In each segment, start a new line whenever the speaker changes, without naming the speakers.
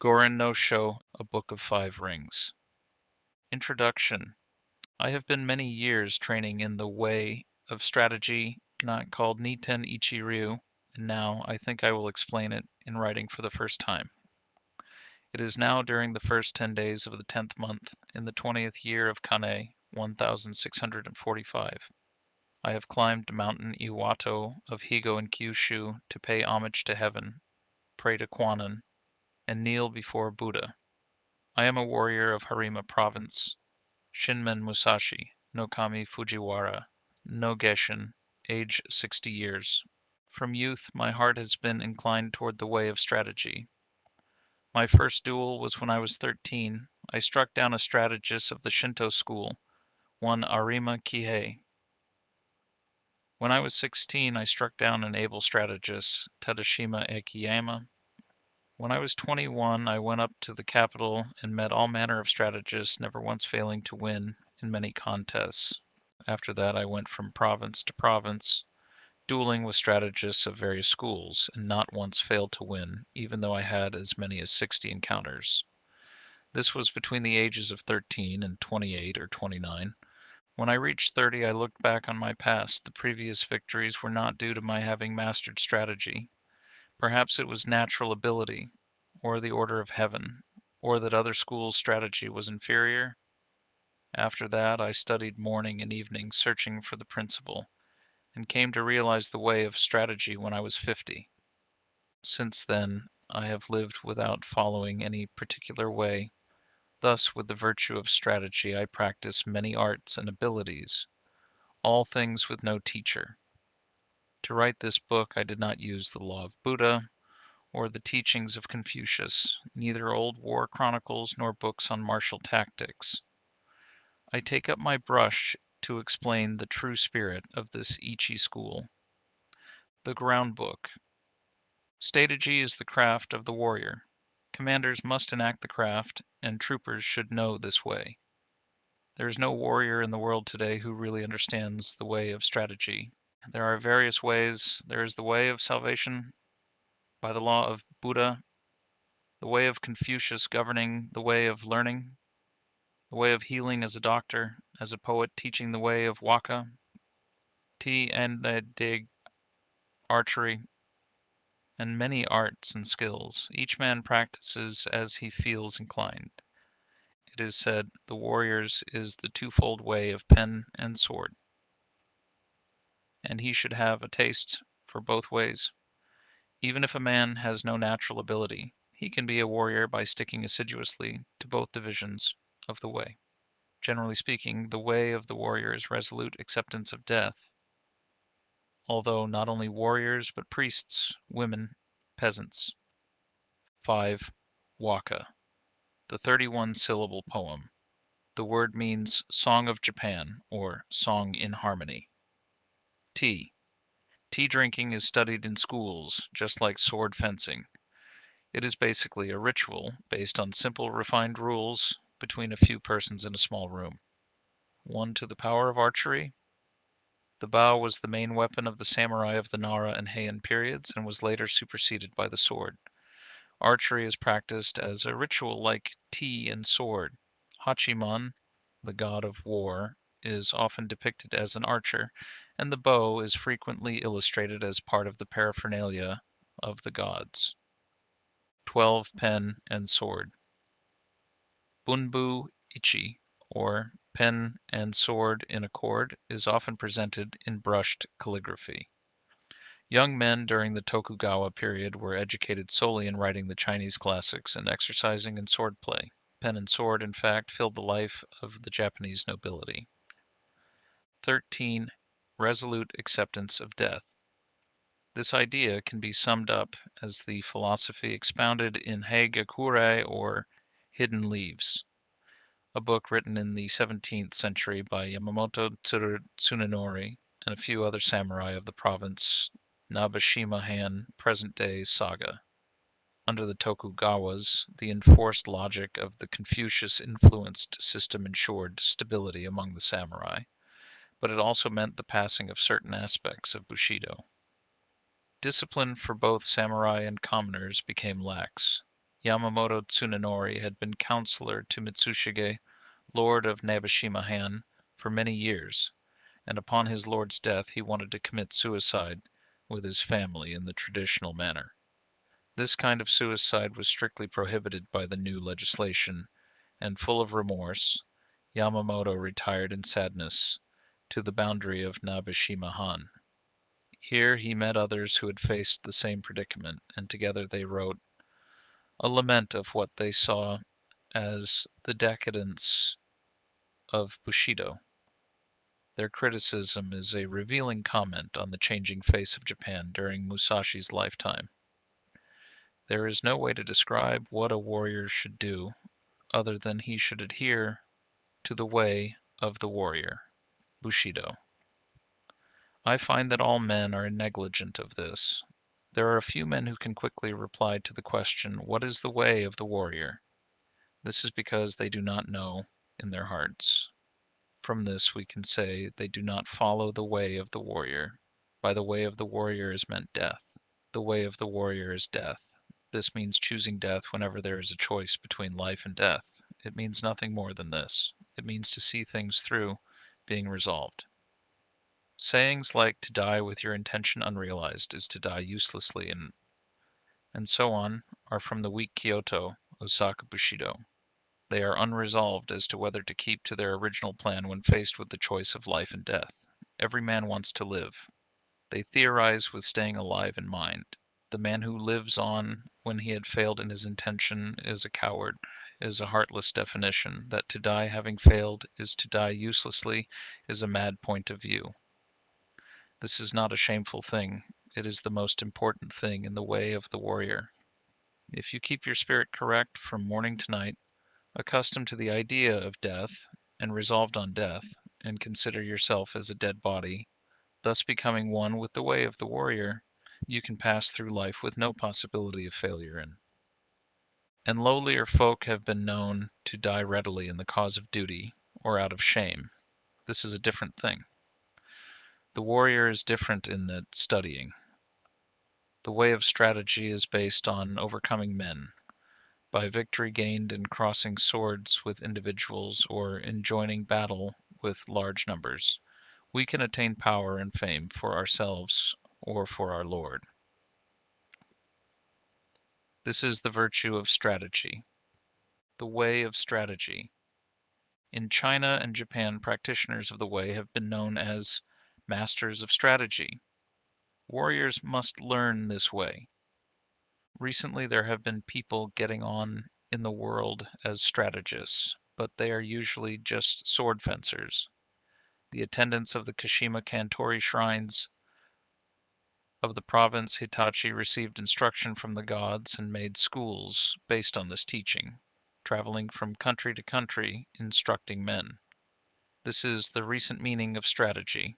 Rin No Sho, A Book of Five Rings. Introduction. I have been many years training in the way of strategy, not called Niten Ichi Ryu, and now I think I will explain it in writing for the first time. It is now during the first 10 days of the 10th month, in the 20th year of Kane, 1645. I have climbed Mountain Iwato of Higo in Kyushu to pay homage to heaven, pray to Kwannon, and kneel before Buddha. I am a warrior of Harima Province, Shinmen Musashi, no Kami Fujiwara, no Geshin, age 60 years. From youth, my heart has been inclined toward the way of strategy. My first duel was when I was 13. I struck down a strategist of the Shinto school, one Arima Kihei. When I was 16, I struck down an able strategist, Tadashima Ekiyama. When I was 21, I went up to the capital and met all manner of strategists, never once failing to win in many contests. After that, I went from province to province, dueling with strategists of various schools, and not once failed to win, even though I had as many as 60 encounters. This was between the ages of 13 and 28 or 29. When I reached 30, I looked back on my past. The previous victories were not due to my having mastered strategy. Perhaps it was natural ability, or the order of heaven, or that other schools' strategy was inferior. After that, I studied morning and evening, searching for the principle, and came to realize the way of strategy when I was 50. Since then, I have lived without following any particular way. Thus, with the virtue of strategy, I practice many arts and abilities, all things with no teacher. To write this book, I did not use the law of Buddha or the teachings of Confucius, neither old war chronicles nor books on martial tactics. I take up my brush to explain the true spirit of this Ichi school. The ground book. Strategy is the craft of the warrior. Commanders must enact the craft, and troopers should know this way. There is no warrior in the world today who really understands the way of strategy. There are various ways. There is the way of salvation by the law of Buddha, the way of Confucius governing the way of learning, the way of healing as a doctor, as a poet teaching the way of waka, tea and the dig, archery, and many arts and skills. Each man practices as he feels inclined. It is said, the warrior's is the twofold way of pen and sword, and he should have a taste for both ways. Even if a man has no natural ability, he can be a warrior by sticking assiduously to both divisions of the way. Generally speaking, the way of the warrior is resolute acceptance of death, although not only warriors but priests, women, peasants. 5. Waka, the 31-syllable poem. The word means Song of Japan, or Song in Harmony. Tea. Tea drinking is studied in schools, just like sword fencing. It is basically a ritual based on simple, refined rules between a few persons in a small room. 1 to the power of archery. The bow was the main weapon of the samurai of the Nara and Heian periods and was later superseded by the sword. Archery is practiced as a ritual like tea and sword. Hachiman, the god of war, is often depicted as an archer, and the bow is frequently illustrated as part of the paraphernalia of the gods. 12. Pen and sword. Bunbu ichi, or pen and sword in accord, is often presented in brushed calligraphy. Young men during the Tokugawa period were educated solely in writing the Chinese classics and exercising in swordplay. Pen and sword, in fact, filled the life of the Japanese nobility. 13. Resolute acceptance of death. This idea can be summed up as the philosophy expounded in Heigakure, or Hidden Leaves, a book written in the 17th century by Yamamoto Tsunenori and a few other samurai of the province Nabeshima-han, present-day Saga. Under the Tokugawas, the enforced logic of the Confucius-influenced system ensured stability among the samurai, but it also meant the passing of certain aspects of Bushido. Discipline for both samurai and commoners became lax. Yamamoto Tsunenori had been counselor to Mitsushige, lord of Nabeshima-han, for many years, and upon his lord's death he wanted to commit suicide with his family in the traditional manner. This kind of suicide was strictly prohibited by the new legislation, and full of remorse, Yamamoto retired in sadness to the boundary of Nabeshima-han. Here he met others who had faced the same predicament, and together they wrote a lament of what they saw as the decadence of Bushido. Their criticism is a revealing comment on the changing face of Japan during Musashi's lifetime. There is no way to describe what a warrior should do other than he should adhere to the way of the warrior, Bushido. I find that all men are negligent of this. There are a few men who can quickly reply to the question, what is the way of the warrior? This is because they do not know in their hearts. From this we can say they do not follow the way of the warrior. By the way of the warrior is meant death. The way of the warrior is death. This means choosing death whenever there is a choice between life and death. It means nothing more than this. It means to see things through, being resolved. Sayings like to die with your intention unrealized is to die uselessly and so on are from the weak Kyoto, Osaka Bushido. They are unresolved as to whether to keep to their original plan when faced with the choice of life and death. Every man wants to live. They theorize with staying alive in mind. The man who lives on when he had failed in his intention is a coward, is a heartless definition. That to die having failed is to die uselessly is a mad point of view. This is not a shameful thing. It is the most important thing in the way of the warrior. If you keep your spirit correct from morning to night, accustomed to the idea of death, and resolved on death, and consider yourself as a dead body, thus becoming one with the way of the warrior, you can pass through life with no possibility of failure in. And lowlier folk have been known to die readily in the cause of duty, or out of shame. This is a different thing. The warrior is different in that studying. The way of strategy is based on overcoming men, by victory gained in crossing swords with individuals or in joining battle with large numbers. We can attain power and fame for ourselves or for our Lord. This is the virtue of strategy. The way of strategy. In China and Japan, practitioners of the way have been known as masters of strategy. Warriors must learn this way. Recently, there have been people getting on in the world as strategists, but they are usually just sword fencers. The attendants of the Kashima Kantori shrines of the province Hitachi received instruction from the gods and made schools based on this teaching, traveling from country to country, instructing men. This is the recent meaning of strategy.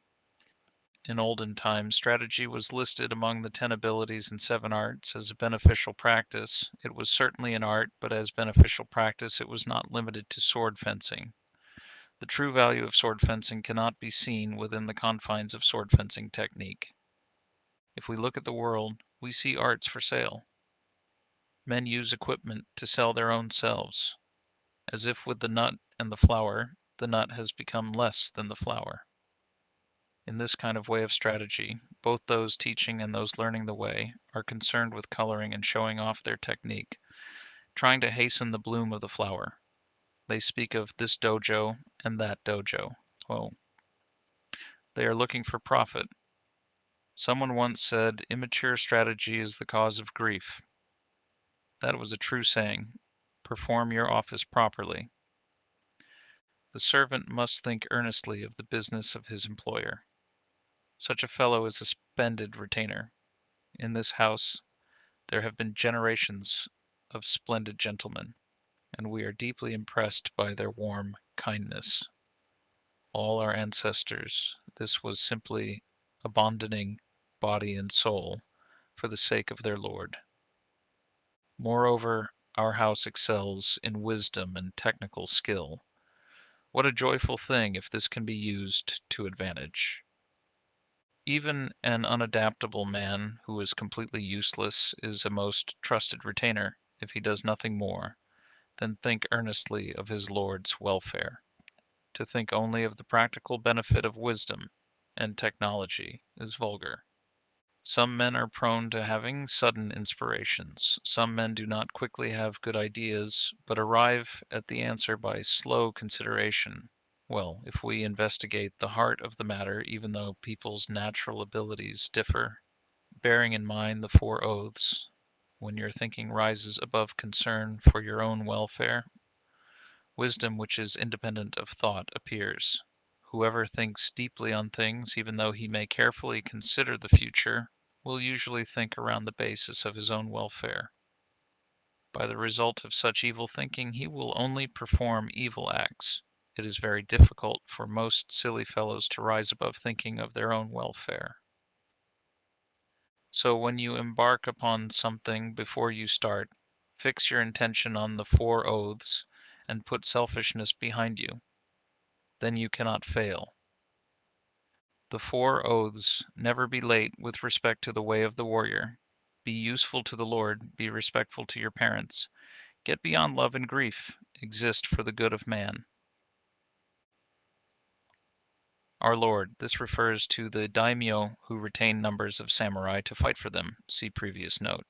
In olden times, strategy was listed among the 10 abilities and 7 arts as a beneficial practice. It was certainly an art, but as beneficial practice it was not limited to sword fencing. The true value of sword fencing cannot be seen within the confines of sword fencing technique. If we look at the world, we see arts for sale. Men use equipment to sell their own selves. As if with the nut and the nut has become less than the flower. In this kind of way of strategy, both those teaching and those learning the way are concerned with coloring and showing off their technique, trying to hasten the bloom of the flower. They speak of this dojo and that dojo. Oh, they are looking for profit. Someone once said, immature strategy is the cause of grief. That was a true saying. Perform your office properly. The servant must think earnestly of the business of his employer. Such a fellow is a splendid retainer. In this house there have been generations of splendid gentlemen, and we are deeply impressed by their warm kindness. All our ancestors, this was simply abandoning body and soul for the sake of their Lord. Moreover, our house excels in wisdom and technical skill. What a joyful thing if this can be used to advantage. Even an unadaptable man who is completely useless is a most trusted retainer if he does nothing more than think earnestly of his lord's welfare. To think only of the practical benefit of wisdom and technology is vulgar. Some men are prone to having sudden inspirations. Some men do not quickly have good ideas, but arrive at the answer by slow consideration. Well, if we investigate the heart of the matter, even though people's natural abilities differ, bearing in mind the four oaths, when your thinking rises above concern for your own welfare, wisdom which is independent of thought appears. Whoever thinks deeply on things, even though he may carefully consider the future, will usually think around the basis of his own welfare. By the result of such evil thinking, he will only perform evil acts. It is very difficult for most silly fellows to rise above thinking of their own welfare. So when you embark upon something, before you start, fix your intention on the four oaths and put selfishness behind you. Then you cannot fail. The four oaths: never be late with respect to the way of the warrior. Be useful to the Lord, be respectful to your parents. Get beyond love and grief, exist for the good of man. Our Lord. This refers to the daimyo who retain numbers of samurai to fight for them. See previous note.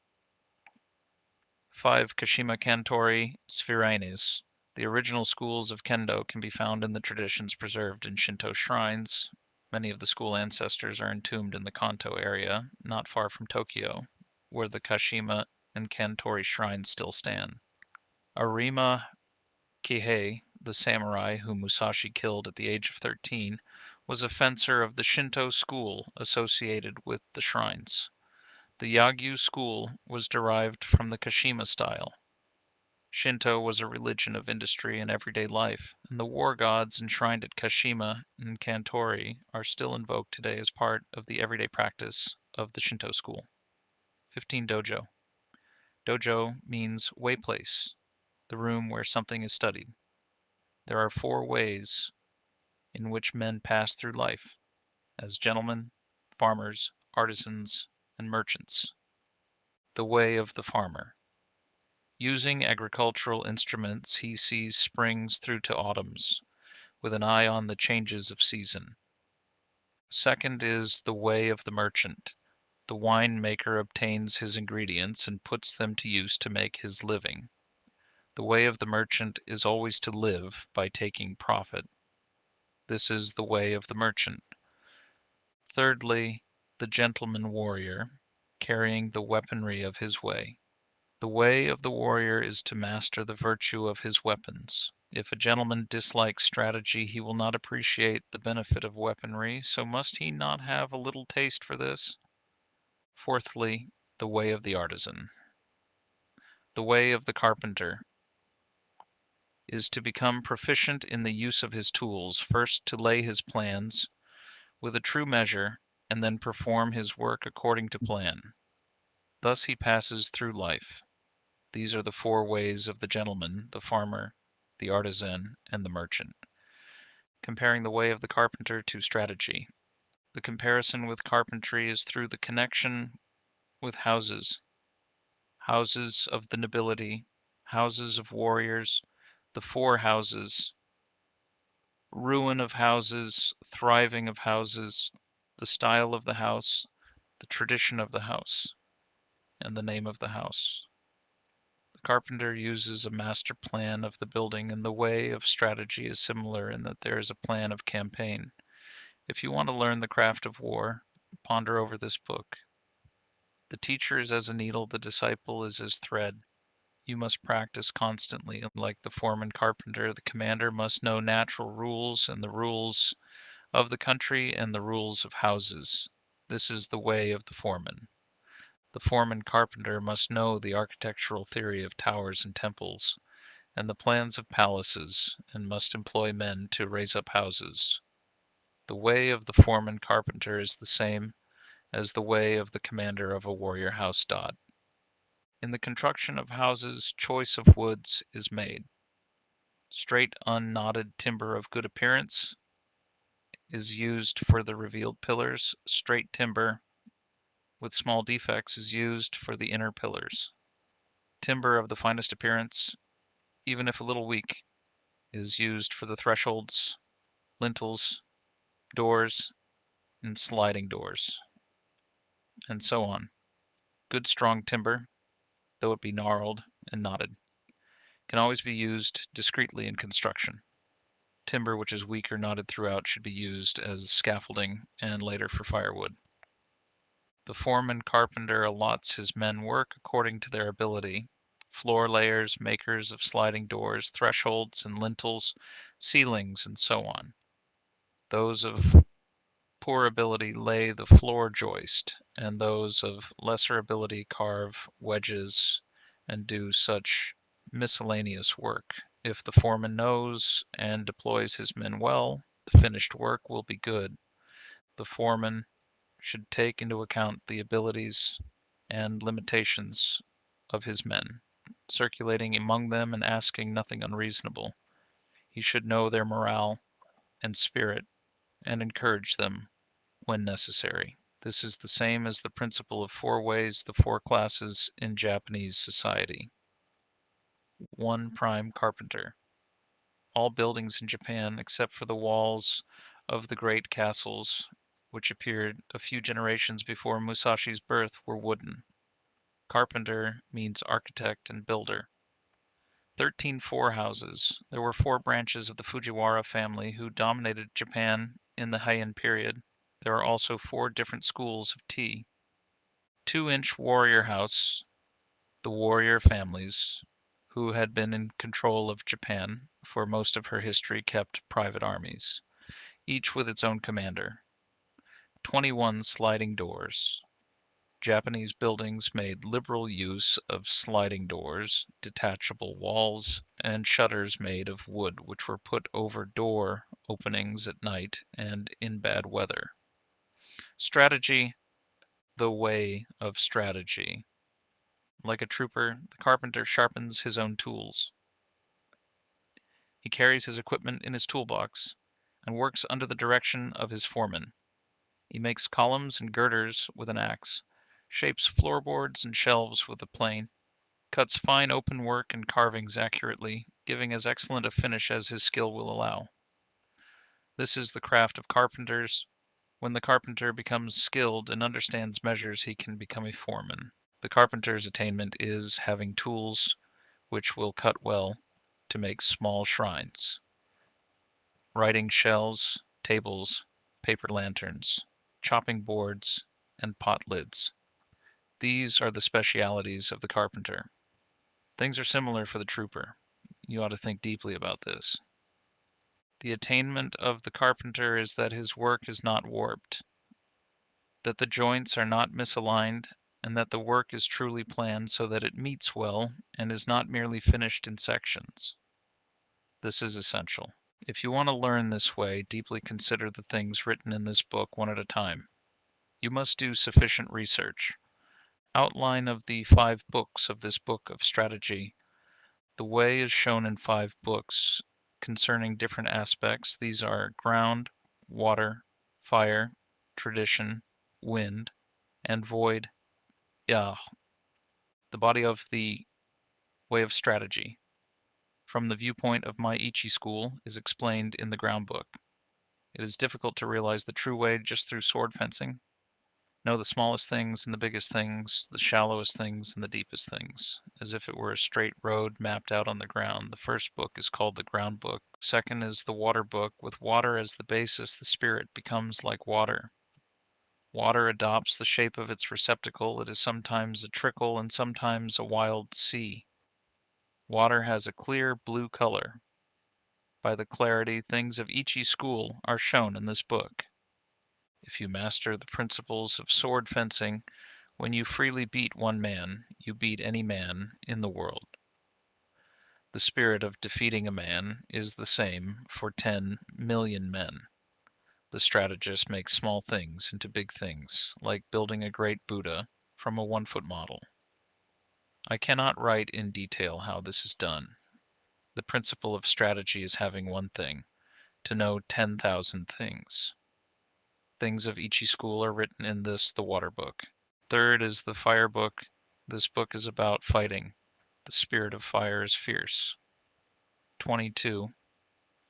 5. Kashima Kantori Sphyrines. The original schools of kendo can be found in the traditions preserved in Shinto shrines. Many of the school ancestors are entombed in the Kanto area, not far from Tokyo, where the Kashima and Kantori shrines still stand. Arima Kihei, the samurai whom Musashi killed at the age of 13, was a fencer of the Shinto school associated with the shrines. The Yagyu school was derived from the Kashima style. Shinto was a religion of industry and everyday life, and the war gods enshrined at Kashima and Kantori are still invoked today as part of the everyday practice of the Shinto school. 15. Dojo. Dojo means way place, the room where something is studied. There are four ways in which men pass through life: as gentlemen, farmers, artisans, and merchants. The way of the farmer. Using agricultural instruments, he sees springs through to autumns, with an eye on the changes of season. Second is the way of the merchant. The winemaker obtains his ingredients and puts them to use to make his living. The way of the merchant is always to live by taking profit. This is the way of the merchant. Thirdly, the gentleman warrior, carrying the weaponry of his way. The way of the warrior is to master the virtue of his weapons. If a gentleman dislikes strategy, he will not appreciate the benefit of weaponry, so must he not have a little taste for this? Fourthly, the way of the artisan. The way of the carpenter is to become proficient in the use of his tools, first to lay his plans with a true measure, and then perform his work according to plan. Thus he passes through life. These are the four ways of the gentleman, the farmer, the artisan, and the merchant. Comparing the way of the carpenter to strategy. The comparison with carpentry is through the connection with houses. Houses of the nobility, houses of warriors, the four houses, ruin of houses, thriving of houses, the style of the house, the tradition of the house, and the name of the house. The carpenter uses a master plan of the building, and the way of strategy is similar in that there is a plan of campaign. If you want to learn the craft of war, ponder over this book. The teacher is as a needle, the disciple is as thread. You must practice constantly. Like the foreman carpenter, the commander must know natural rules and the rules of the country and the rules of houses. This is the way of the foreman. The foreman carpenter must know the architectural theory of towers and temples, and the plans of palaces, and must employ men to raise up houses. The way of the foreman carpenter is the same as the way of the commander of a warrior house dot. In the construction of houses, choice of woods is made. Straight unknotted timber of good appearance is used for the revealed pillars. Straight timber with small defects is used for the inner pillars. Timber of the finest appearance, even if a little weak, is used for the thresholds, lintels, doors, and sliding doors, and so on. Good strong timber, though it be gnarled and knotted, can always be used discreetly in construction. Timber which is weak or knotted throughout should be used as scaffolding and later for firewood. The foreman carpenter allots his men work according to their ability. Floor layers, makers of sliding doors, thresholds and lintels, ceilings, and so on. Those of poor ability lay the floor joist, and those of lesser ability carve wedges and do such miscellaneous work. If the foreman knows and deploys his men well, the finished work will be good. The foreman should take into account the abilities and limitations of his men, circulating among them and asking nothing unreasonable. He should know their morale and spirit and encourage them when necessary. This is the same as the principle of 4 ways, the 4 classes in Japanese society. 1. Prime carpenter. All buildings in Japan, except for the walls of the great castles, which appeared a few generations before Musashi's birth, were wooden. Carpenter means architect and builder. 13 houses. There were 4 branches of the Fujiwara family who dominated Japan in the Heian period. There are also 4 different schools of tea. 2-inch warrior house, the warrior families, who had been in control of Japan for most of her history, kept private armies, each with its own commander. 21 sliding doors. Japanese buildings made liberal use of sliding doors, detachable walls, and shutters made of wood which were put over door openings at night and in bad weather. Strategy, the way of strategy. Like a trooper, the carpenter sharpens his own tools. He carries his equipment in his toolbox and works under the direction of his foreman. He makes columns and girders with an axe, shapes floorboards and shelves with a plane, cuts fine open work and carvings accurately, giving as excellent a finish as his skill will allow. This is the craft of carpenters. When the carpenter becomes skilled and understands measures, he can become a foreman. The carpenter's attainment is having tools which will cut well to make small shrines, writing shells, tables, paper lanterns, chopping boards, and pot lids. These are the specialities of the carpenter. Things are similar for the trooper. You ought to think deeply about this. The attainment of the carpenter is that his work is not warped, that the joints are not misaligned, and that the work is truly planned so that it meets well and is not merely finished in sections. This is essential. If you want to learn this way, deeply consider the things written in this book one at a time. You must do sufficient research. Outline of the 5 books of this book of strategy. The way is shown in 5 books concerning different aspects. These are ground, water, fire, tradition, wind, and void. Yeah, the body of the way of strategy, from the viewpoint of my Ichi school, is explained in the ground book. It is difficult to realize the true way just through sword fencing. Know the smallest things and the biggest things, the shallowest things and the deepest things, as if it were a straight road mapped out on the ground. The first book is called the ground book. Second is the water book. With water as the basis, the spirit becomes like water. Water adopts the shape of its receptacle. It is sometimes a trickle and sometimes a wild sea. Water has a clear blue color. By the clarity, things of Ichi school are shown in this book. If you master the principles of sword fencing, when you freely beat one man, you beat any man in the world. The spirit of defeating a man is the same for 10 million men. The strategist makes small things into big things, like building a great Buddha from a 1-foot model. I cannot write in detail how this is done. The principle of strategy is having one thing, to know 10,000 things. Things of Ichi school are written in this, the water book. Third is the fire book. This book is about fighting. The spirit of fire is fierce. 22.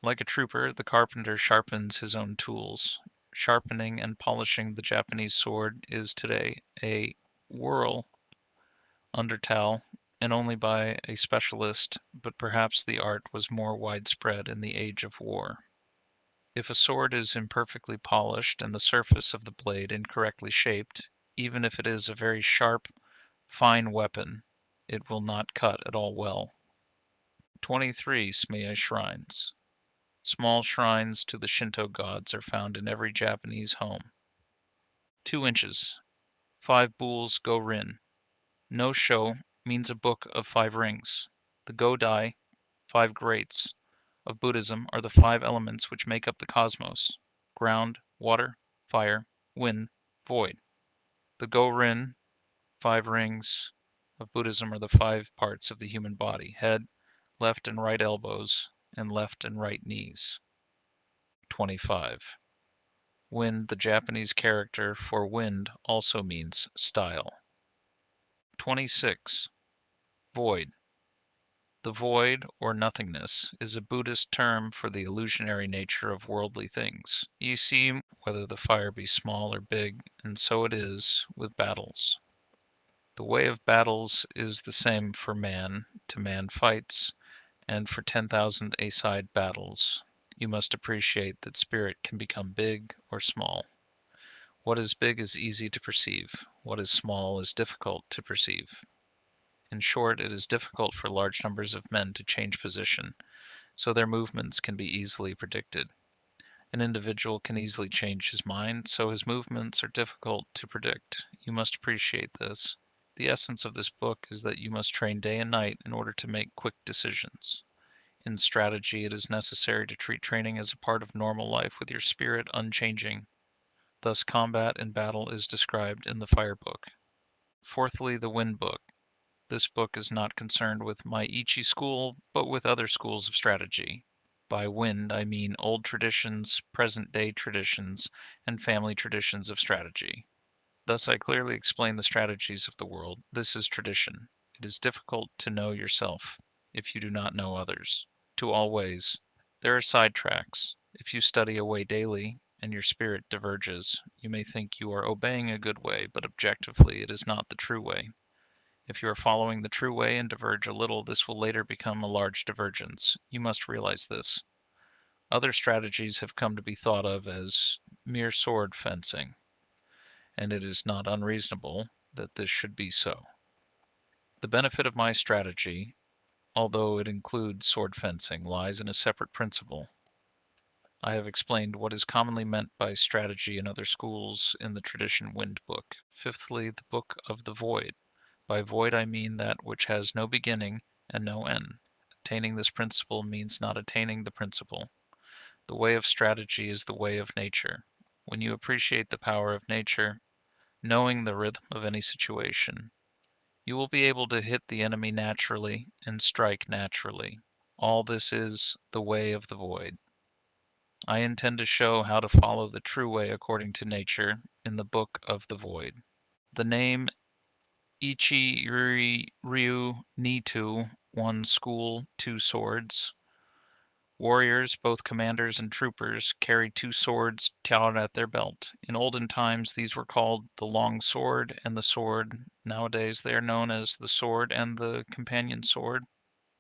Like a trooper, the carpenter sharpens his own tools. Sharpening and polishing the Japanese sword is today a whirl undertale, and only by a specialist, but perhaps the art was more widespread in the age of war. If a sword is imperfectly polished and the surface of the blade incorrectly shaped, even if it is a very sharp, fine weapon, it will not cut at all well. 23 Sumei shrines. Small shrines to the Shinto gods are found in every Japanese home. 2 inches. 5 buls go rin. No Sho means a book of 5 rings. The Godai, 5 greats, of Buddhism are the 5 elements which make up the cosmos: ground, water, fire, wind, void. The Go-rin, 5 rings, of Buddhism are the 5 parts of the human body: head, left and right elbows, and left and right knees. 25. Wind, the Japanese character for wind, also means style. 26. Void. The void, or nothingness, is a Buddhist term for the illusionary nature of worldly things. Ye see whether the fire be small or big, and so it is with battles. The way of battles is the same for man to man fights, and for 10,000 a-side battles. You must appreciate that spirit can become big or small. What is big is easy to perceive. What is small is difficult to perceive. In short, it is difficult for large numbers of men to change position, so their movements can be easily predicted. An individual can easily change his mind, so his movements are difficult to predict. You must appreciate this. The essence of this book is that you must train day and night in order to make quick decisions. In strategy, it is necessary to treat training as a part of normal life with your spirit unchanging. Thus combat and battle is described in the Fire Book. Fourthly, the Wind Book. This book is not concerned with my Ichi school, but with other schools of strategy. By wind, I mean old traditions, present-day traditions, and family traditions of strategy. Thus I clearly explain the strategies of the world. This is tradition. It is difficult to know yourself if you do not know others. To all ways. There are side tracks. If you study a way daily, and your spirit diverges, you may think you are obeying a good way, but objectively it is not the true way. If you are following the true way and diverge a little, this will later become a large divergence. You must realize this. Other strategies have come to be thought of as mere sword fencing, and it is not unreasonable that this should be so. The benefit of my strategy, although it includes sword fencing, lies in a separate principle. I have explained what is commonly meant by strategy in other schools in the tradition Wind Book. Fifthly, the Book of the Void. By void I mean that which has no beginning and no end. Attaining this principle means not attaining the principle. The way of strategy is the way of nature. When you appreciate the power of nature, knowing the rhythm of any situation, you will be able to hit the enemy naturally and strike naturally. All this is the way of the void. I intend to show how to follow the true way according to nature in the Book of the Void. The name Ichi Ryu Nitu, one school, 2 swords. Warriors, both commanders and troopers, carried 2 swords tied at their belt. In olden times these were called the long sword and the sword. Nowadays they are known as the sword and the companion sword.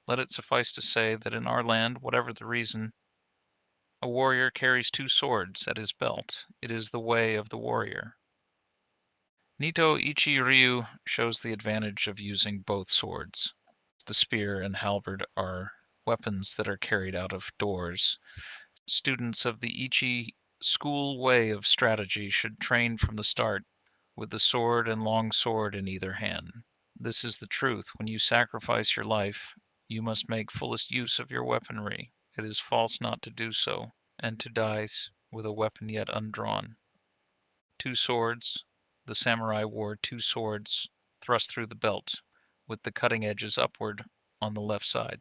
Let it suffice to say that in our land, whatever the reason, a warrior carries 2 swords at his belt. It is the way of the warrior. Nito Ichi Ryu shows the advantage of using both swords. The spear and halberd are weapons that are carried out of doors. Students of the Ichi school way of strategy should train from the start with the sword and long sword in either hand. This is the truth. When you sacrifice your life, you must make fullest use of your weaponry. It is false not to do so, and to die with a weapon yet undrawn. 2 swords. The samurai wore 2 swords thrust through the belt, with the cutting edges upward on the left side.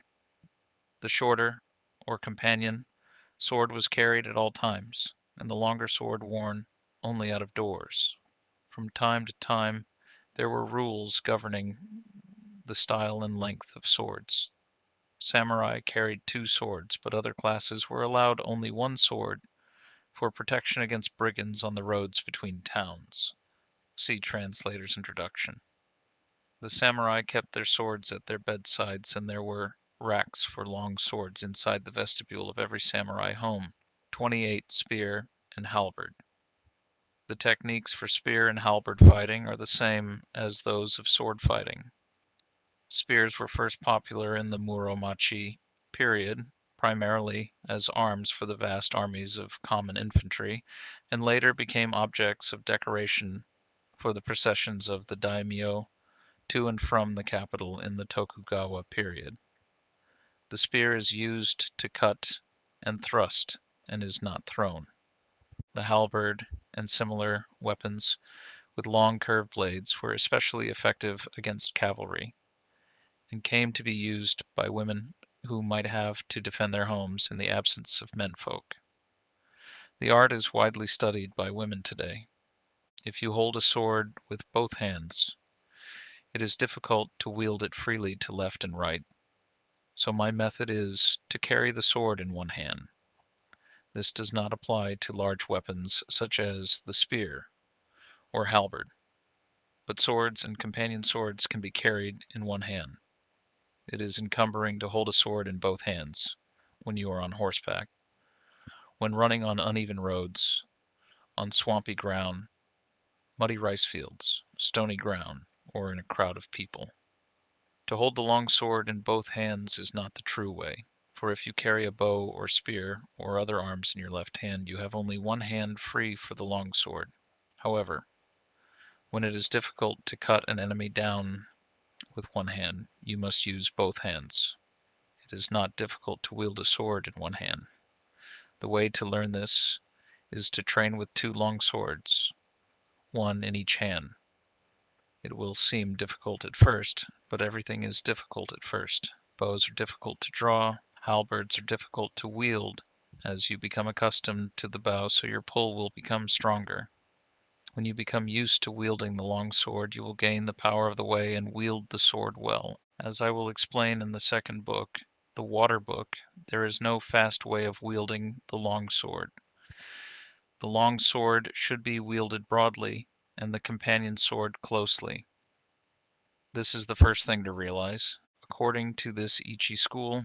The shorter, or companion, sword was carried at all times, and the longer sword worn only out of doors. From time to time there were rules governing the style and length of swords. Samurai carried 2 swords, but other classes were allowed only 1 sword for protection against brigands on the roads between towns. See translator's introduction. The samurai kept their swords at their bedsides, and there were racks for long swords inside the vestibule of every samurai home. 28. Spear and halberd. The techniques for spear and halberd fighting are the same as those of sword fighting. Spears were first popular in the Muromachi period, primarily as arms for the vast armies of common infantry, and later became objects of decoration for the processions of the daimyo to and from the capital in the Tokugawa period. The spear is used to cut and thrust and is not thrown. The halberd and similar weapons with long curved blades were especially effective against cavalry, and came to be used by women who might have to defend their homes in the absence of menfolk. The art is widely studied by women today. If you hold a sword with both hands, it is difficult to wield it freely to left and right, so my method is to carry the sword in one hand. This does not apply to large weapons such as the spear or halberd, but swords and companion swords can be carried in one hand. It is encumbering to hold a sword in both hands when you are on horseback, when running on uneven roads, on swampy ground, muddy rice fields, stony ground, or in a crowd of people. To hold the long sword in both hands is not the true way, for if you carry a bow or spear or other arms in your left hand, you have only one hand free for the long sword. However, when it is difficult to cut an enemy down with one hand, you must use both hands. It is not difficult to wield a sword in one hand. The way to learn this is to train with 2 long swords, one in each hand. It will seem difficult at first, but everything is difficult at first. Bows are difficult to draw, halberds are difficult to wield as you become accustomed to the bow, so your pull will become stronger. When you become used to wielding the long sword, you will gain the power of the way and wield the sword well. As I will explain in the second book, the Water Book, there is no fast way of wielding the long sword. The long sword should be wielded broadly, and the companion sword closely. This is the first thing to realize. According to this Ichi school,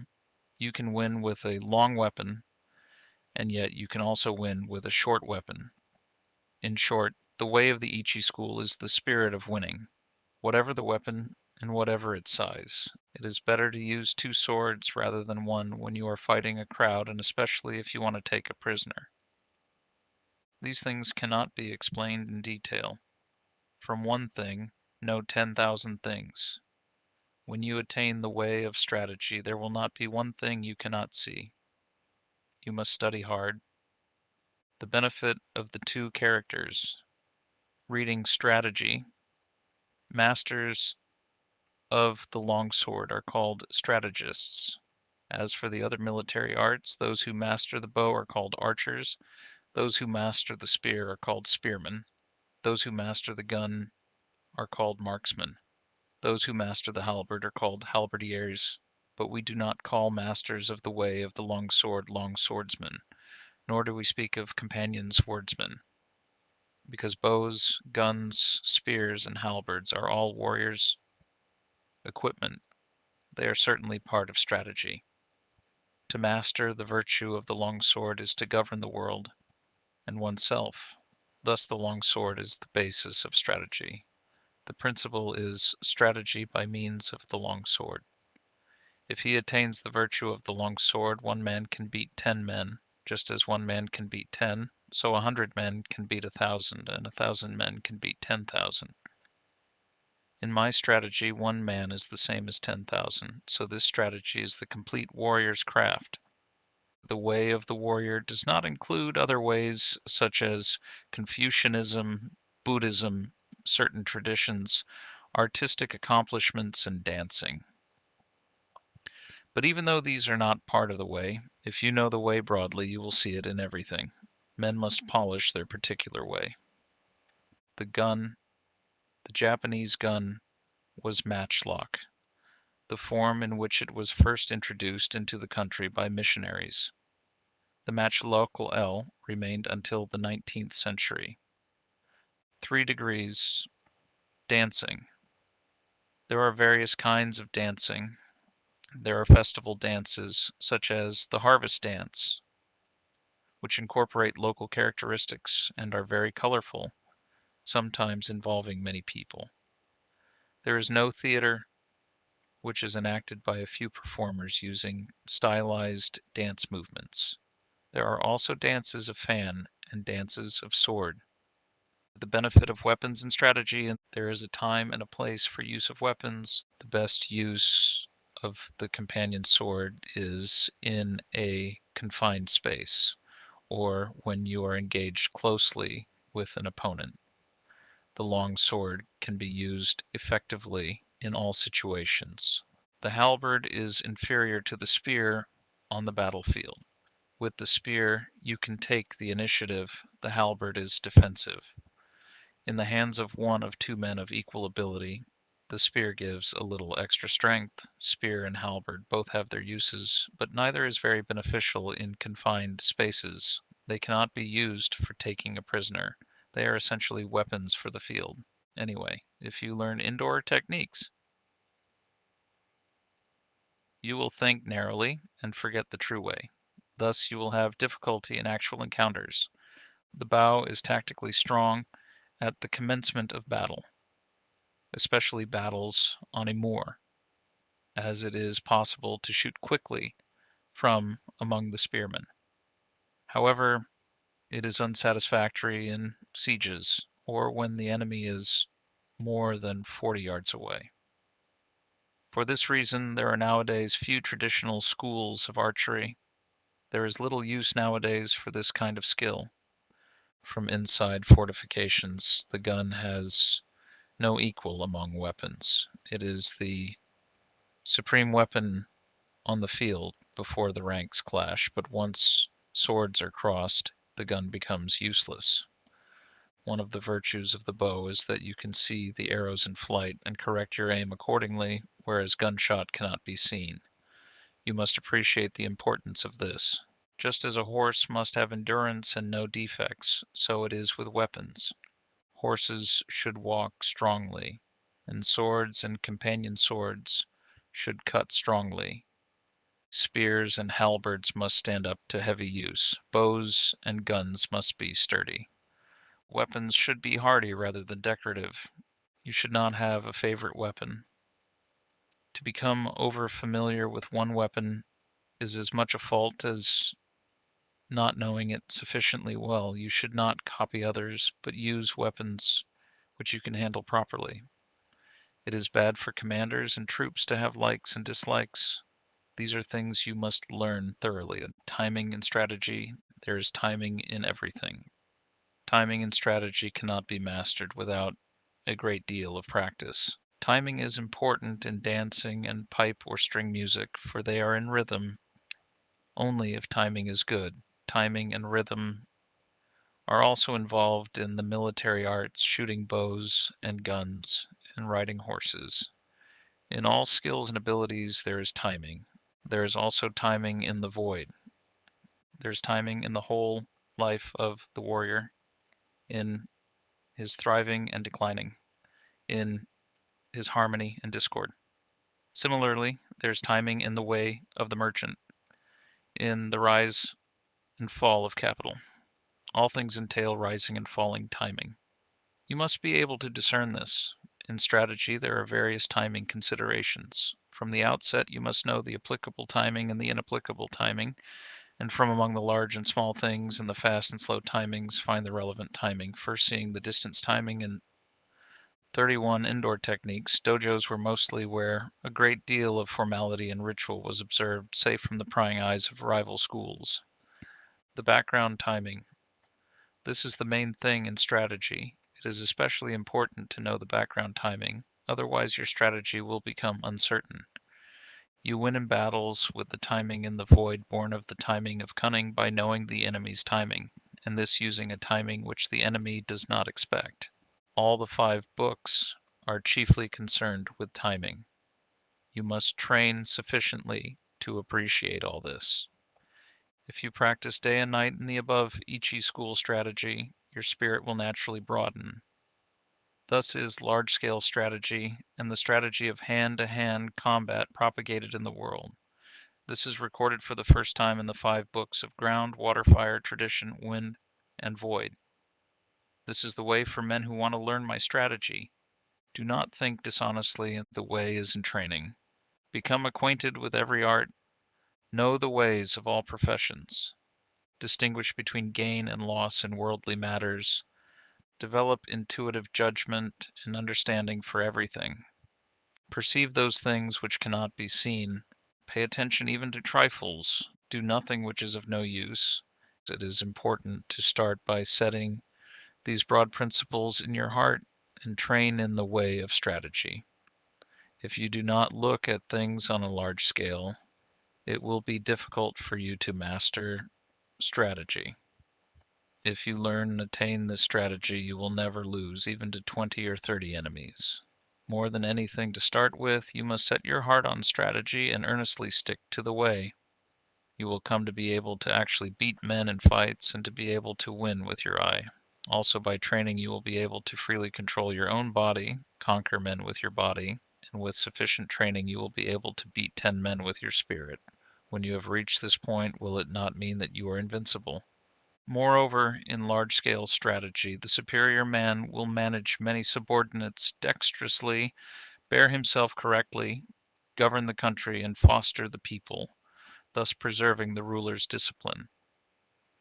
you can win with a long weapon, and yet you can also win with a short weapon. In short, the way of the Ichi school is the spirit of winning, whatever the weapon and whatever its size. It is better to use 2 swords rather than one when you are fighting a crowd, and especially if you want to take a prisoner. These things cannot be explained in detail. From one thing, know 10,000 things. When you attain the way of strategy, there will not be one thing you cannot see. You must study hard. The benefit of the 2 characters, reading strategy, masters of the longsword are called strategists. As for the other military arts, those who master the bow are called archers, those who master the spear are called spearmen, those who master the gun are called marksmen, those who master the halberd are called halberdiers, but we do not call masters of the way of the long sword swordsmen, nor do we speak of companion swordsmen, because bows, guns, spears, and halberds are all warriors' equipment. They are certainly part of strategy. To master the virtue of the long sword is to govern the world and oneself. Thus the long sword is the basis of strategy. The principle is strategy by means of the long sword. If he attains the virtue of the long sword, one man can beat 10 men, just as one man can beat 10, so 100 men can beat 1,000, and 1,000 men can beat 10,000. In my strategy, one man is the same as 10,000, so this strategy is the complete warrior's craft. The way of the warrior does not include other ways such as Confucianism, Buddhism, certain traditions, artistic accomplishments, and dancing. But even though these are not part of the way, if you know the way broadly, you will see it in everything. Men must polish their particular way. The Japanese gun, was matchlock. the form in which it was first introduced into the country by missionaries. The match local L remained until the 19th century. 3 degrees. Dancing. There are various kinds of dancing. There are festival dances, such as the harvest dance, which incorporate local characteristics and are very colorful, sometimes involving many people. There is no theater, which is enacted by a few performers using stylized dance movements. There are also dances of fan and dances of sword. The benefit of weapons and strategy, and there is a time and a place for use of weapons. The best use of the companion sword is in a confined space, or when you are engaged closely with an opponent. The long sword can be used effectively in all situations. The halberd is inferior to the spear on the battlefield. With the spear, you can take the initiative. The halberd is defensive. In the hands of one of 2 men of equal ability, the spear gives a little extra strength. Spear and halberd both have their uses, but neither is very beneficial in confined spaces. They cannot be used for taking a prisoner. They are essentially weapons for the field. Anyway, if you learn indoor techniques, you will think narrowly and forget the true way. Thus, you will have difficulty in actual encounters. The bow is tactically strong at the commencement of battle, especially battles on a moor, as it is possible to shoot quickly from among the spearmen. However, it is unsatisfactory in sieges or when the enemy is more than 40 yards away. For this reason, there are nowadays few traditional schools of archery. There is little use nowadays for this kind of skill. From inside fortifications, the gun has no equal among weapons. It is the supreme weapon on the field before the ranks clash, but once swords are crossed, the gun becomes useless. One of the virtues of the bow is that you can see the arrows in flight and correct your aim accordingly, whereas gunshot cannot be seen. You must appreciate the importance of this. Just as a horse must have endurance and no defects, so it is with weapons. Horses should walk strongly, and swords and companion swords should cut strongly. Spears and halberds must stand up to heavy use. Bows and guns must be sturdy. Weapons should be hardy rather than decorative. You should not have a favorite weapon. To become over-familiar with one weapon is as much a fault as not knowing it sufficiently well. You should not copy others, but use weapons which you can handle properly. It is bad for commanders and troops to have likes and dislikes. These are things you must learn thoroughly. Timing and strategy, there is timing in everything. Timing and strategy cannot be mastered without a great deal of practice. Timing is important in dancing and pipe or string music, for they are in rhythm only if timing is good. Timing and rhythm are also involved in the military arts, shooting bows and guns, and riding horses. In all skills and abilities, there is timing. There is also timing in the void. There's timing in the whole life of the warrior, in his thriving and declining, in his harmony and discord. Similarly, there's timing in the way of the merchant, in the rise and fall of capital. All things entail rising and falling timing. You must be able to discern this. In strategy, there are various timing considerations. From the outset, you must know the applicable timing and the inapplicable timing, and from among the large and small things and the fast and slow timings, find the relevant timing. First seeing the distance timing in 31 indoor techniques, dojos were mostly where a great deal of formality and ritual was observed, safe from the prying eyes of rival schools. The background timing. This is the main thing in strategy. It is especially important to know the background timing, otherwise your strategy will become uncertain. You win in battles with the timing in the void born of the timing of cunning by knowing the enemy's timing, and this using a timing which the enemy does not expect. All the 5 books are chiefly concerned with timing. You must train sufficiently to appreciate all this. If you practice day and night in the above Ichi school strategy, your spirit will naturally broaden. Thus is large-scale strategy and the strategy of hand-to-hand combat propagated in the world. This is recorded for the first time in the 5 books of Ground, Water, Fire, Tradition, Wind, and Void. This is the way for men who want to learn my strategy. Do not think dishonestly, the way is in training. Become acquainted with every art. Know the ways of all professions. Distinguish between gain and loss in worldly matters. Develop intuitive judgment and understanding for everything. Perceive those things which cannot be seen. Pay attention even to trifles. Do nothing which is of no use. It is important to start by setting these broad principles in your heart and train in the way of strategy. If you do not look at things on a large scale, it will be difficult for you to master strategy. If you learn and attain this strategy, you will never lose, even to 20 or 30 enemies. More than anything to start with, you must set your heart on strategy and earnestly stick to the way. You will come to be able to actually beat men in fights and to be able to win with your eye. Also, by training, you will be able to freely control your own body, conquer men with your body, and with sufficient training, you will be able to beat 10 men with your spirit. When you have reached this point, will it not mean that you are invincible? Moreover, in large-scale strategy, the superior man will manage many subordinates dexterously, bear himself correctly, govern the country, and foster the people, thus preserving the ruler's discipline.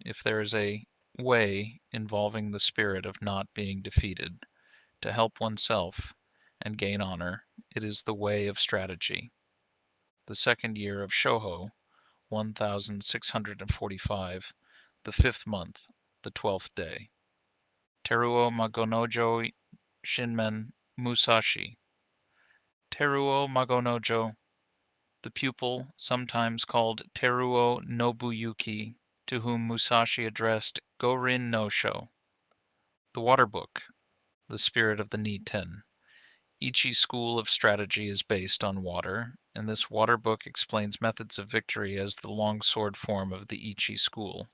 If there is a way involving the spirit of not being defeated, to help oneself and gain honor, it is the way of strategy. The second year of Shoho, 1645, the 5th month, the 12th day. Teruo Magonojo Shinmen Musashi. Teruo Magonojo, the pupil, sometimes called Teruo Nobuyuki, to whom Musashi addressed Go Rin No Sho. The Water Book, the spirit of the Ni-Ten. Ichi school of strategy is based on water, and this water book explains methods of victory as the long sword form of the Ichi school.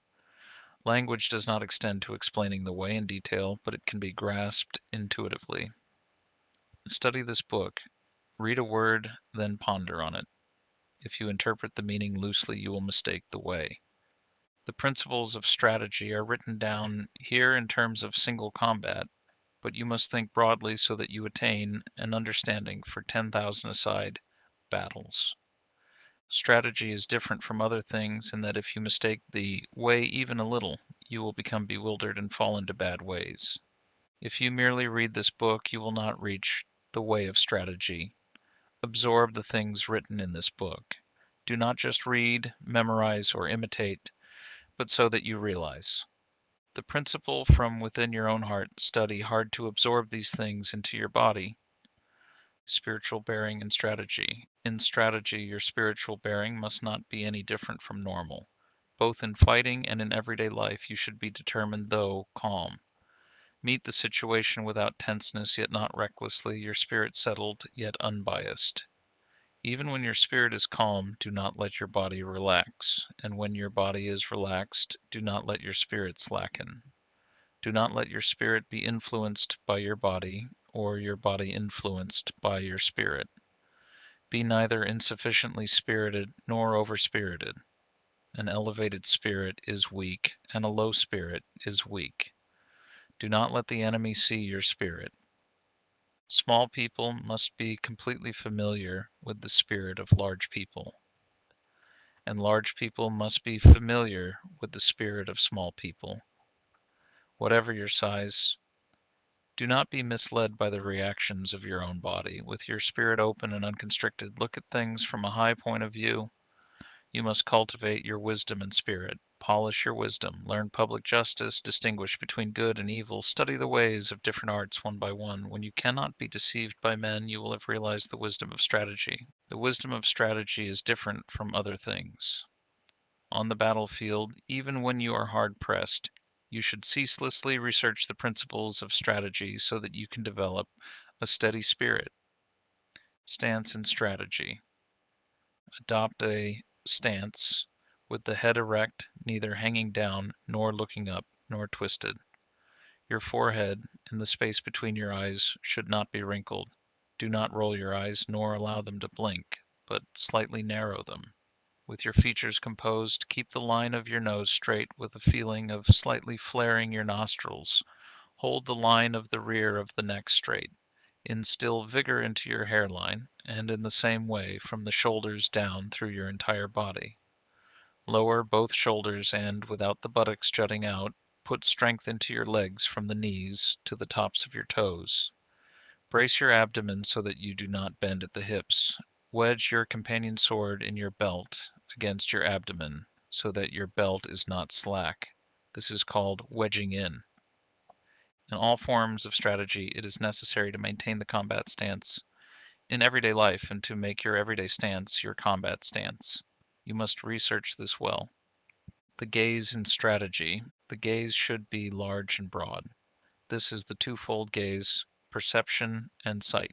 Language does not extend to explaining the way in detail, but it can be grasped intuitively. Study this book, read a word, then ponder on it. If you interpret the meaning loosely, you will mistake the way. The principles of strategy are written down here in terms of single combat, but you must think broadly so that you attain an understanding for 10,000-a-side battles. Strategy is different from other things in that if you mistake the way even a little, you will become bewildered and fall into bad ways. If you merely read this book, you will not reach the way of strategy. Absorb the things written in this book. Do not just read, memorize, or imitate, but so that you realize. The principle from within your own heart, study hard to absorb these things into your body. Spiritual bearing and strategy. In strategy, your spiritual bearing must not be any different from normal. Both in fighting and in everyday life, you should be determined though calm. Meet the situation without tenseness, yet not recklessly, your spirit settled, yet unbiased. Even when your spirit is calm, do not let your body relax, and when your body is relaxed, do not let your spirit slacken. Do not let your spirit be influenced by your body, or your body influenced by your spirit. Be neither insufficiently spirited nor overspirited. An elevated spirit is weak, and a low spirit is weak. Do not let the enemy see your spirit. Small people must be completely familiar with the spirit of large people, and large people must be familiar with the spirit of small people. Whatever your size, do not be misled by the reactions of your own body. With your spirit open and unconstricted, look at things from a high point of view. You must cultivate your wisdom and spirit. Polish your wisdom. Learn public justice. Distinguish between good and evil. Study the ways of different arts one by one. When you cannot be deceived by men, you will have realized the wisdom of strategy. The wisdom of strategy is different from other things. On the battlefield, even when you are hard pressed, you should ceaselessly research the principles of strategy so that you can develop a steady spirit. Stance in strategy. Adopt a stance with the head erect, neither hanging down, nor looking up, nor twisted. Your forehead and the space between your eyes should not be wrinkled. Do not roll your eyes, nor allow them to blink, but slightly narrow them. With your features composed, keep the line of your nose straight with a feeling of slightly flaring your nostrils. Hold the line of the rear of the neck straight. Instill vigor into your hairline, and in the same way from the shoulders down through your entire body. Lower both shoulders and, without the buttocks jutting out, put strength into your legs from the knees to the tops of your toes. Brace your abdomen so that you do not bend at the hips. Wedge your companion sword in your belt against your abdomen so that your belt is not slack. This is called wedging in. In all forms of strategy, it is necessary to maintain the combat stance in everyday life and to make your everyday stance your combat stance. You must research this well. The gaze in strategy. The gaze should be large and broad. This is the twofold gaze, perception and sight.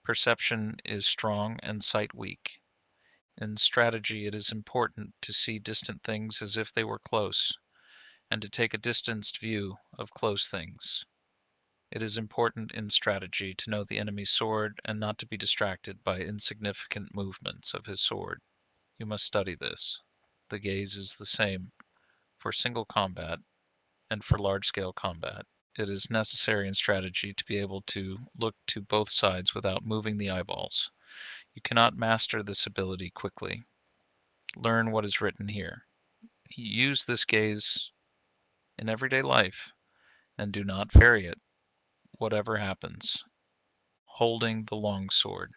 Perception is strong and sight weak. In strategy, it is important to see distant things as if they were close, and to take a distanced view of close things. It is important in strategy to know the enemy's sword and not to be distracted by insignificant movements of his sword. You must study this. The gaze is the same for single combat and for large-scale combat. It is necessary in strategy to be able to look to both sides without moving the eyeballs. You cannot master this ability quickly. Learn what is written here. Use this gaze in everyday life and do not vary it, whatever happens. Holding the long sword.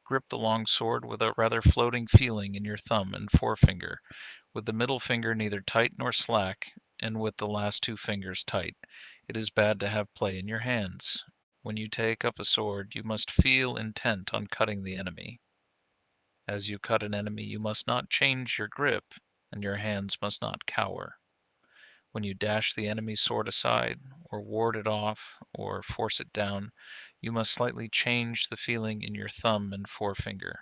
Grip the long sword with a rather floating feeling in your thumb and forefinger, with the middle finger neither tight nor slack, and with the last two fingers tight. It is bad to have play in your hands. When you take up a sword, you must feel intent on cutting the enemy. As you cut an enemy, you must not change your grip, and your hands must not cower. When you dash the enemy's sword aside, or ward it off, or force it down, you must slightly change the feeling in your thumb and forefinger.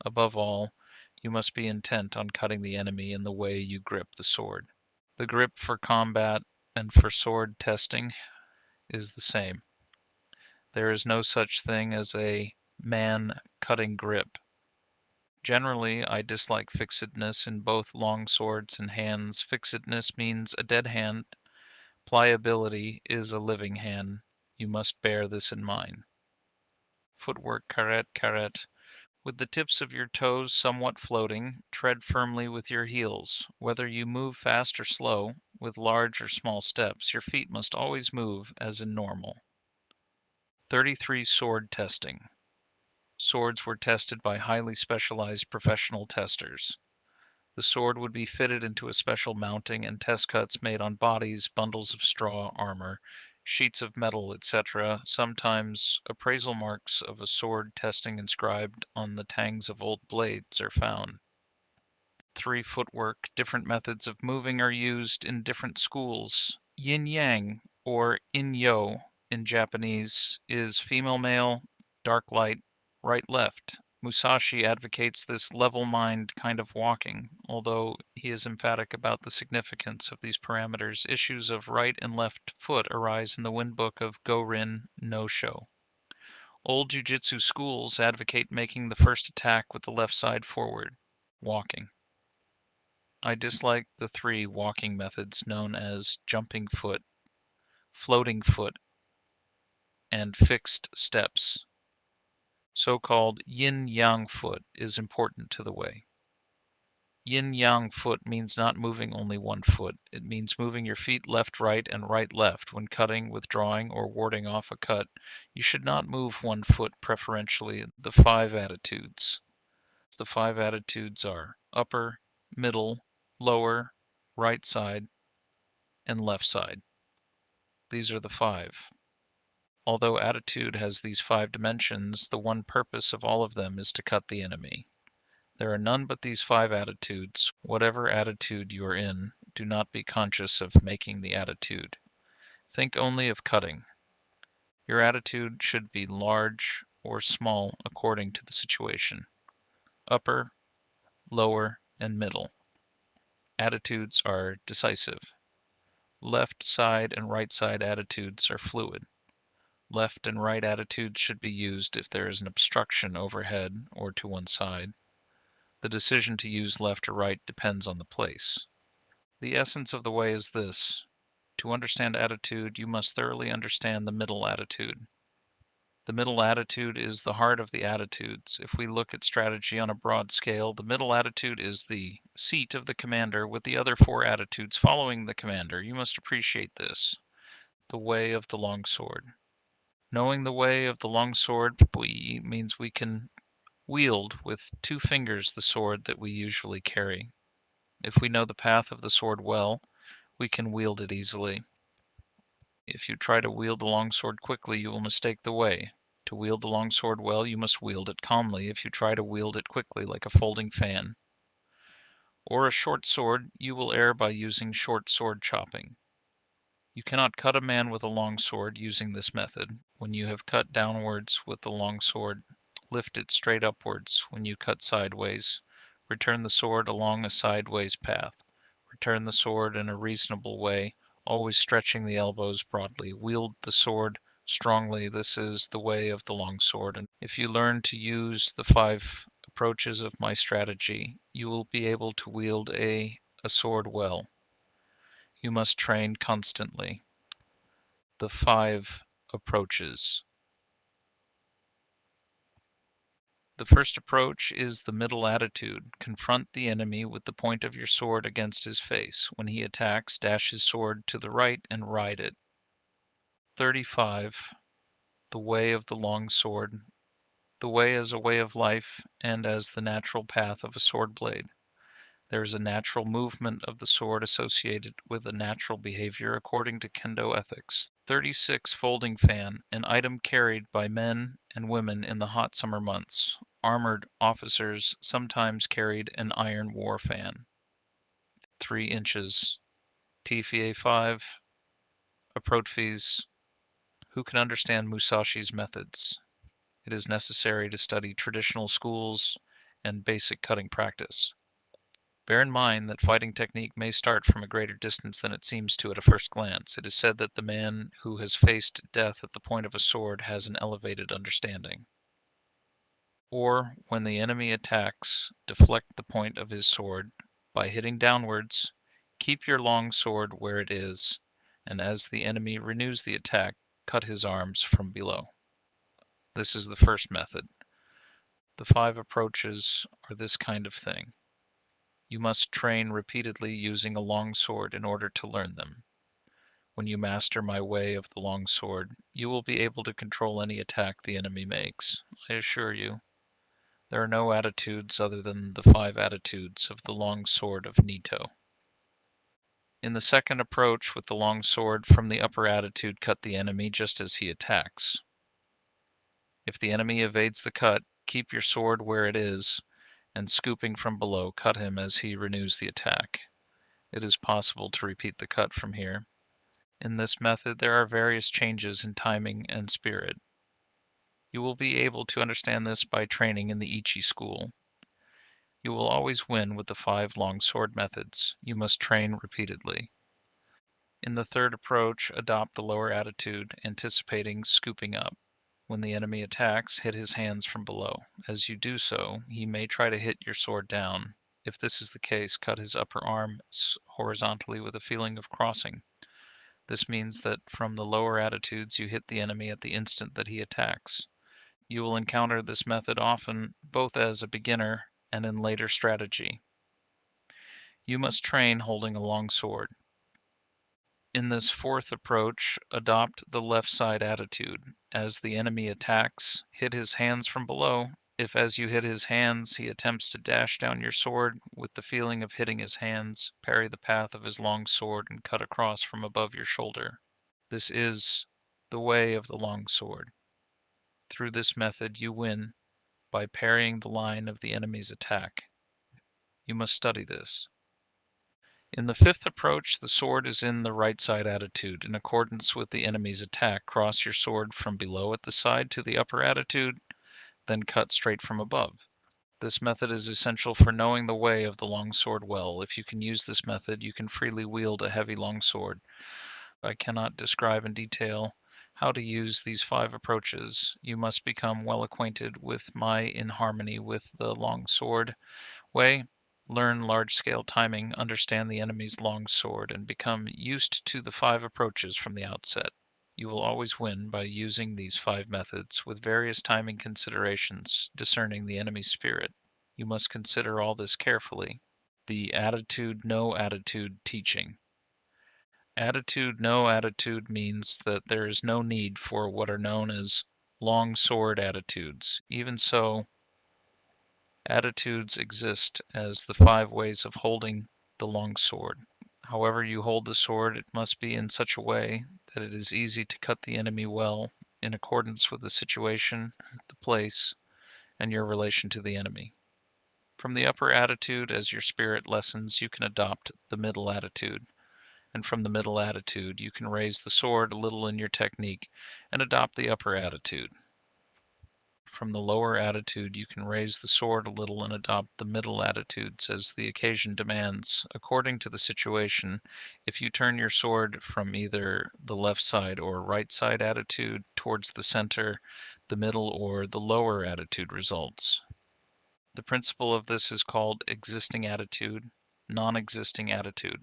Above all, you must be intent on cutting the enemy in the way you grip the sword. The grip for combat and for sword testing is the same. There is no such thing as a man-cutting grip. Generally, I dislike fixedness in both long swords and hands. Fixedness means a dead hand. Pliability is a living hand. You must bear this in mind. Footwork carrette carrette. With the tips of your toes somewhat floating, tread firmly with your heels. Whether you move fast or slow, with large or small steps, your feet must always move as in normal. 33 Sword testing. Swords were tested by highly specialized professional testers. The sword would be fitted into a special mounting and test cuts made on bodies, bundles of straw, armor, sheets of metal, etc. Sometimes appraisal marks of a sword testing inscribed on the tangs of old blades are found. 3 Footwork. Different methods of moving are used in different schools. Yin-yang, or in-yo in Japanese, is female-male, dark-light, right-left. Musashi advocates this level-mind kind of walking, although he is emphatic about the significance of these parameters. Issues of right and left foot arise in the Wind Book of Rin No Sho. Old jiu-jitsu schools advocate making the first attack with the left side forward, walking. I dislike the 3 walking methods known as jumping foot, floating foot, and fixed steps. So-called yin-yang foot is important to the way. Yin-yang foot means not moving only one foot. It means moving your feet left-right and right-left when cutting, withdrawing, or warding off a cut. You should not move one foot preferentially. The 5 attitudes. The 5 attitudes are upper, middle, lower, right side, and left side. These are the 5. Although attitude has these 5 dimensions, the one purpose of all of them is to cut the enemy. There are none but these 5 attitudes. Whatever attitude you are in, do not be conscious of making the attitude. Think only of cutting. Your attitude should be large or small according to the situation. upper, lower, and middle. Attitudes are decisive. Left side and right side attitudes are fluid. Left and right attitudes should be used if there is an obstruction overhead or to one side. The decision to use left or right depends on the place. The essence of the way is this: to understand attitude, you must thoroughly understand the middle attitude. The middle attitude is the heart of the attitudes. If we look at strategy on a broad scale, the middle attitude is the seat of the commander with the other four attitudes following the commander. You must appreciate this. The way of the long sword. Knowing the way of the long sword means we can wield with 2 fingers the sword that we usually carry. If we know the path of the sword well, we can wield it easily. If you try to wield the long sword quickly, you will mistake the way. To wield the long sword well, you must wield it calmly. If you try to wield it quickly like a folding fan or a short sword, you will err by using short sword chopping. You cannot cut a man with a long sword using this method. When you have cut downwards with the long sword, lift it straight upwards. When you cut sideways, return the sword along a sideways path. Return the sword in a reasonable way, always stretching the elbows broadly. Wield the sword strongly. This is the way of the long sword. And if you learn to use the 5 approaches of my strategy, you will be able to wield a sword well. You must train constantly. The 5 approaches. The first approach is the middle attitude. Confront the enemy with the point of your sword against his face. When he attacks, dash his sword to the right and ride it. 35. The way of the long sword. The way as a way of life and as the natural path of a sword blade. There is a natural movement of the sword associated with a natural behavior according to Kendo ethics. 36. Folding fan, an item carried by men and women in the hot summer months. Armored officers sometimes carried an iron war fan. 3 inches. TFA 5. Approaches. Who can understand Musashi's methods? It is necessary to study traditional schools and basic cutting practice. Bear in mind that fighting technique may start from a greater distance than it seems to at a first glance. It is said that the man who has faced death at the point of a sword has an elevated understanding. Or, when the enemy attacks, deflect the point of his sword by hitting downwards. Keep your long sword where it is, and as the enemy renews the attack, cut his arms from below. This is the first method. The 5 approaches are this kind of thing. You must train repeatedly using a long sword in order to learn them. When you master my way of the long sword, you will be able to control any attack the enemy makes. I assure you, there are no attitudes other than the 5 attitudes of the long sword of Nito. In the second approach with the long sword, from the upper attitude, cut the enemy just as he attacks. If the enemy evades the cut, keep your sword where it is, and scooping from below, cut him as he renews the attack. It is possible to repeat the cut from here. In this method, there are various changes in timing and spirit. You will be able to understand this by training in the Ichi school. You will always win with the 5 longsword methods. You must train repeatedly. In the third approach, adopt the lower attitude, anticipating scooping up. When the enemy attacks, hit his hands from below. As you do so, he may try to hit your sword down. If this is the case, cut his upper arm horizontally with a feeling of crossing. This means that from the lower attitudes you hit the enemy at the instant that he attacks. You will encounter this method often, both as a beginner and in later strategy. You must train holding a long sword. In this fourth approach, adopt the left side attitude. As the enemy attacks, hit his hands from below. If as you hit his hands, he attempts to dash down your sword, with the feeling of hitting his hands, parry the path of his long sword and cut across from above your shoulder. This is the way of the long sword. Through this method you win by parrying the line of the enemy's attack. You must study this. In the fifth approach, the sword is in the right side attitude. In accordance with the enemy's attack, cross your sword from below at the side to the upper attitude, then cut straight from above. This method is essential for knowing the way of the longsword well. If you can use this method, you can freely wield a heavy longsword. I cannot describe in detail how to use these 5 approaches. You must become well acquainted with my in harmony with the longsword way, learn large-scale timing, understand the enemy's longsword, and become used to the 5 approaches from the outset. You will always win by using these 5 methods with various timing considerations, discerning the enemy's spirit. You must consider all this carefully. The attitude, no attitude teaching. Attitude, no attitude means that there is no need for what are known as long sword attitudes. Even so, attitudes exist as the 5 ways of holding the long sword. However you hold the sword, it must be in such a way that it is easy to cut the enemy well, in accordance with the situation, the place, and your relation to the enemy. From the upper attitude, as your spirit lessens, you can adopt the middle attitude. And from the middle attitude, you can raise the sword a little in your technique and adopt the upper attitude. From the lower attitude, you can raise the sword a little and adopt the middle attitudes as the occasion demands. According to the situation, if you turn your sword from either the left side or right side attitude towards the center, the middle or the lower attitude results. The principle of this is called existing attitude, non-existing attitude.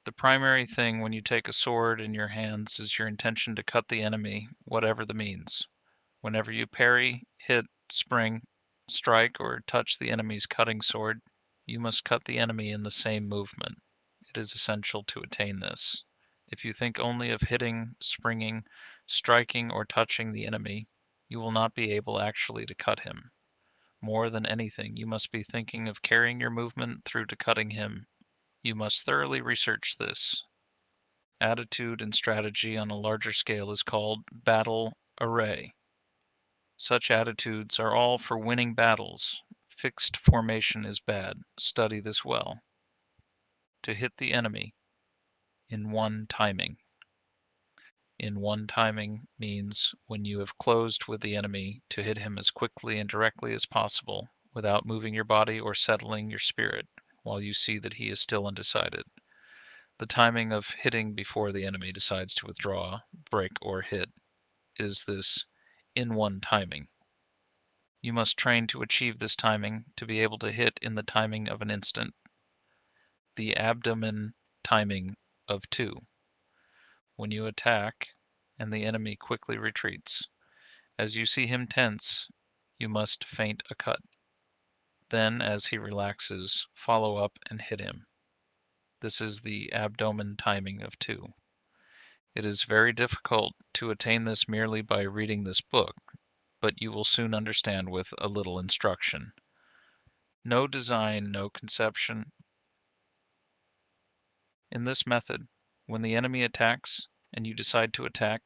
The primary thing when you take a sword in your hands is your intention to cut the enemy, whatever the means. Whenever you parry, hit, spring, strike, or touch the enemy's cutting sword, you must cut the enemy in the same movement. It is essential to attain this. If you think only of hitting, springing, striking, or touching the enemy, you will not be able actually to cut him. More than anything, you must be thinking of carrying your movement through to cutting him. You must thoroughly research this. Attitude and strategy on a larger scale is called battle array. Such attitudes are all for winning battles. Fixed formation is bad. Study this well. To hit the enemy in one timing. In one timing means when you have closed with the enemy to hit him as quickly and directly as possible without moving your body or settling your spirit while you see that he is still undecided. The timing of hitting before the enemy decides to withdraw, break, or hit is this in one timing. You must train to achieve this timing to be able to hit in the timing of an instant. The abdomen timing of 2. When you attack and the enemy quickly retreats. As you see him tense, you must feint a cut. Then, as he relaxes, follow up and hit him. This is the abdomen timing of 2. It is very difficult to attain this merely by reading this book, but you will soon understand with a little instruction. No design, no conception. In this method, when the enemy attacks and you decide to attack,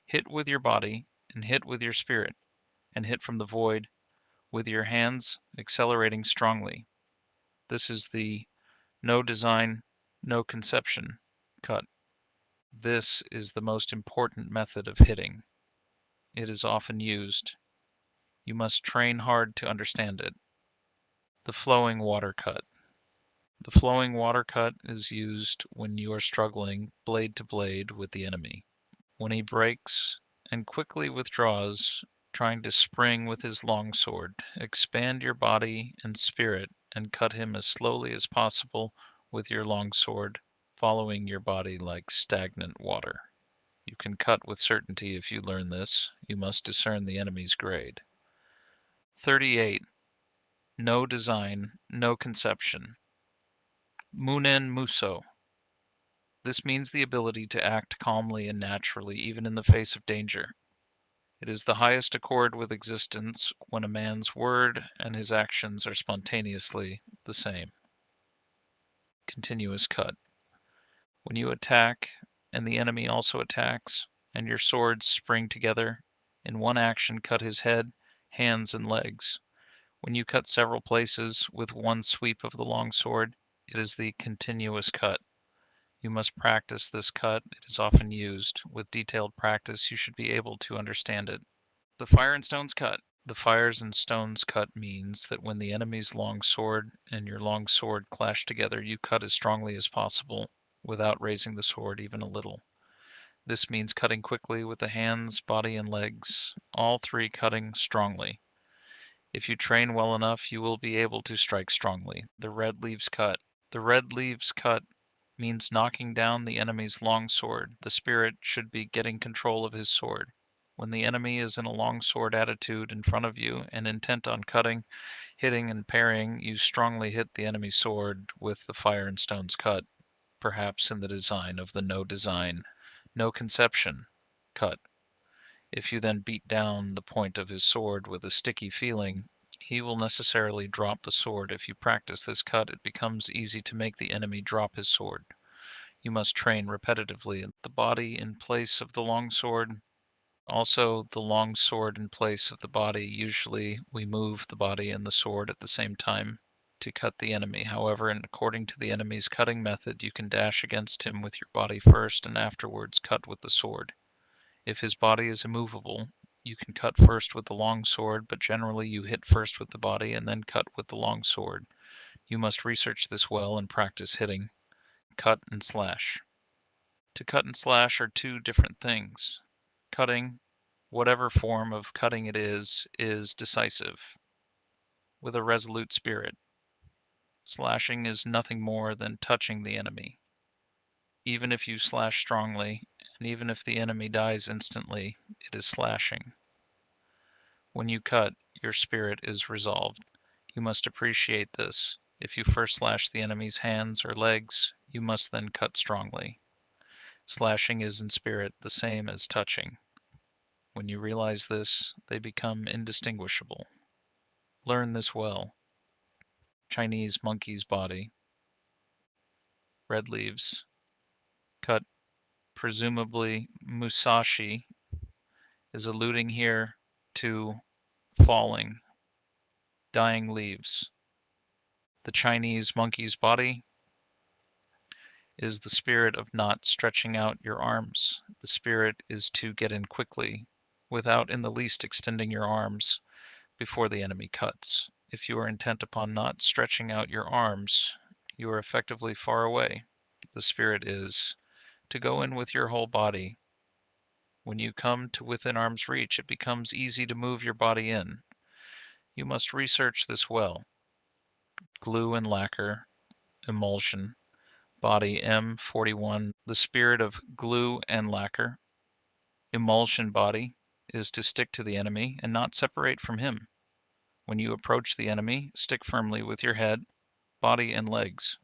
hit with your body and hit with your spirit, and hit from the void with your hands, accelerating strongly. This is the no design, no conception cut. This is the most important method of hitting. It is often used. You must train hard to understand it. The flowing water cut. The flowing water cut is used when you are struggling blade to blade with the enemy. When he breaks and quickly withdraws, trying to spring with his longsword, expand your body and spirit and cut him as slowly as possible with your longsword, following your body like stagnant water. You can cut with certainty if you learn this. You must discern the enemy's grade. 38. No design, no conception. Munen Muso. This means the ability to act calmly and naturally even in the face of danger. It is the highest accord with existence when a man's word and his actions are spontaneously the same. Continuous cut. When you attack and the enemy also attacks, and your swords spring together, in one action cut his head, hands, and legs. When you cut several places with one sweep of the long sword, it is the continuous cut. You must practice this cut. It is often used. With detailed practice, you should be able to understand it. The fire and stones cut. The fires and stones cut means that when the enemy's long sword and your long sword clash together, you cut as strongly as possible without raising the sword even a little. This means cutting quickly with the hands, body, and legs, all three cutting strongly. If you train well enough, you will be able to strike strongly. The red leaves cut. The red leaves cut means knocking down the enemy's long sword. The spirit should be getting control of his sword. When the enemy is in a long sword attitude in front of you and intent on cutting, hitting, and parrying, you strongly hit the enemy's sword with the fire and stones cut, perhaps in the design of the no conception cut. If you then beat down the point of his sword with a sticky feeling, he will necessarily drop the sword. If you practice this cut, it becomes easy to make the enemy drop his sword. You must train repetitively the body in place of the long sword. Also, the long sword in place of the body. Usually, we move the body and the sword at the same time to cut the enemy. However, and according to the enemy's cutting method, you can dash against him with your body first and afterwards cut with the sword. If his body is immovable, you can cut first with the long sword, but generally you hit first with the body and then cut with the long sword. You must research this well and practice hitting. Cut and slash. To cut and slash are two different things. Cutting, whatever form of cutting it is decisive, with a resolute spirit. Slashing is nothing more than touching the enemy. Even if you slash strongly, and even if the enemy dies instantly, it is slashing. When you cut, your spirit is resolved. You must appreciate this. If you first slash the enemy's hands or legs, you must then cut strongly. Slashing is in spirit the same as touching. When you realize this, they become indistinguishable. Learn this well. Chinese monkey's body. Red leaves. Cut. Presumably Musashi is alluding here to falling, dying leaves. The Chinese monkey's body is the spirit of not stretching out your arms. The spirit is to get in quickly, without in the least extending your arms before the enemy cuts. If you are intent upon not stretching out your arms, you are effectively far away. The spirit is to go in with your whole body. When you come to within arm's reach, it becomes easy to move your body in. You must research this well. Glue and lacquer, emulsion, body M41, the spirit of glue and lacquer. Emulsion body is to stick to the enemy and not separate from him. When you approach the enemy, stick firmly with your head, body, and legs.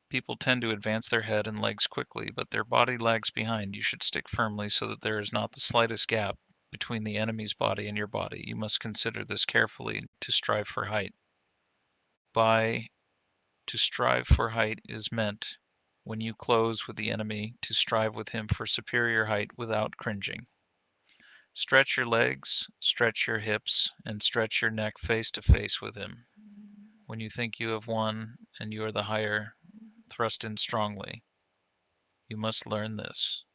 People tend to advance their head and legs quickly, but their body lags behind. You should stick firmly so that there is not the slightest gap between the enemy's body and your body. You must consider this carefully to strive for height. By to strive for height is meant, when you close with the enemy, to strive with him for superior height without cringing. Stretch your legs, stretch your hips, and stretch your neck face to face with him. When you think you have won and you are the higher, thrust in strongly. You must learn this.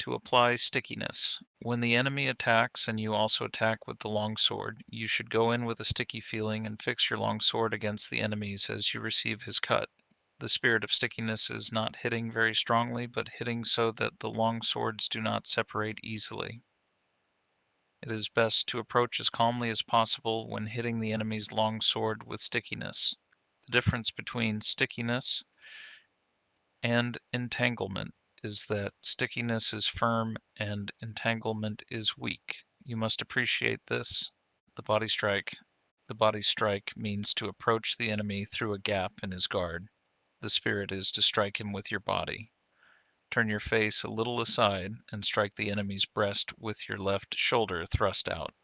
To apply stickiness. When the enemy attacks and you also attack with the long sword, you should go in with a sticky feeling and fix your long sword against the enemy's as you receive his cut. The spirit of stickiness is not hitting very strongly, but hitting so that the long swords do not separate easily. It is best to approach as calmly as possible when hitting the enemy's long sword with stickiness. The difference between stickiness and entanglement is that stickiness is firm and entanglement is weak. You must appreciate this. The body strike. The body strike means to approach the enemy through a gap in his guard. The spirit is to strike him with your body. Turn your face a little aside and strike the enemy's breast with your left shoulder thrust out.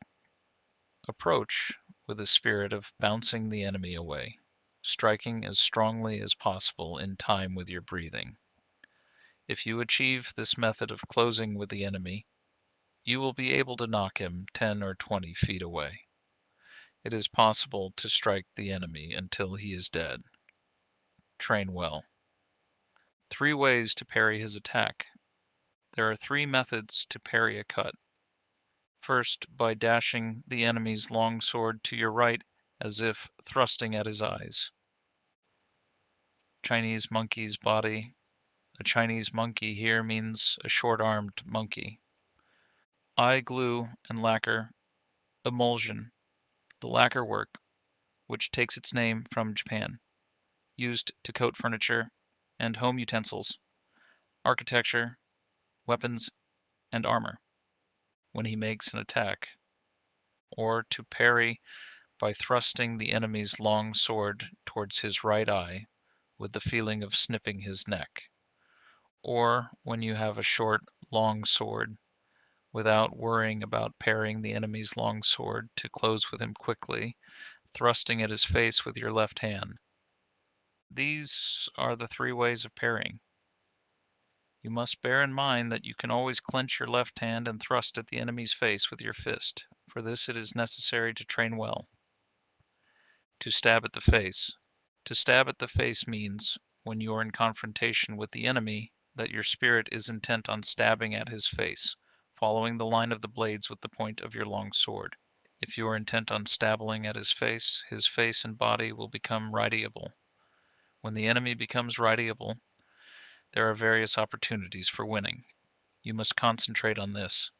Approach with a spirit of bouncing the enemy away, striking as strongly as possible in time with your breathing. If you achieve this method of closing with the enemy, you will be able to knock him 10 or 20 feet away. It is possible to strike the enemy until he is dead. Train well. 3 ways to parry his attack. There are 3 methods to parry a cut. First, by dashing the enemy's long sword to your right as if thrusting at his eyes. Chinese monkey's body. A Chinese monkey here means a short-armed monkey. Eye glue and lacquer. Emulsion. The lacquer work, which takes its name from Japan. Used to coat furniture and home utensils, architecture, weapons, and armor. When he makes an attack. Or to parry by thrusting the enemy's long sword towards his right eye with the feeling of snipping his neck. Or when you have a short, long sword, without worrying about parrying the enemy's long sword, to close with him quickly, thrusting at his face with your left hand. These are the 3 ways of parrying. You must bear in mind that you can always clench your left hand and thrust at the enemy's face with your fist. For this it is necessary to train well. To stab at the face. To stab at the face means, when you are in confrontation with the enemy, that your spirit is intent on stabbing at his face, following the line of the blades with the point of your long sword. If you are intent on stabbing at his face and body will become rideable. When the enemy becomes rideable, there are various opportunities for winning. You must concentrate on this.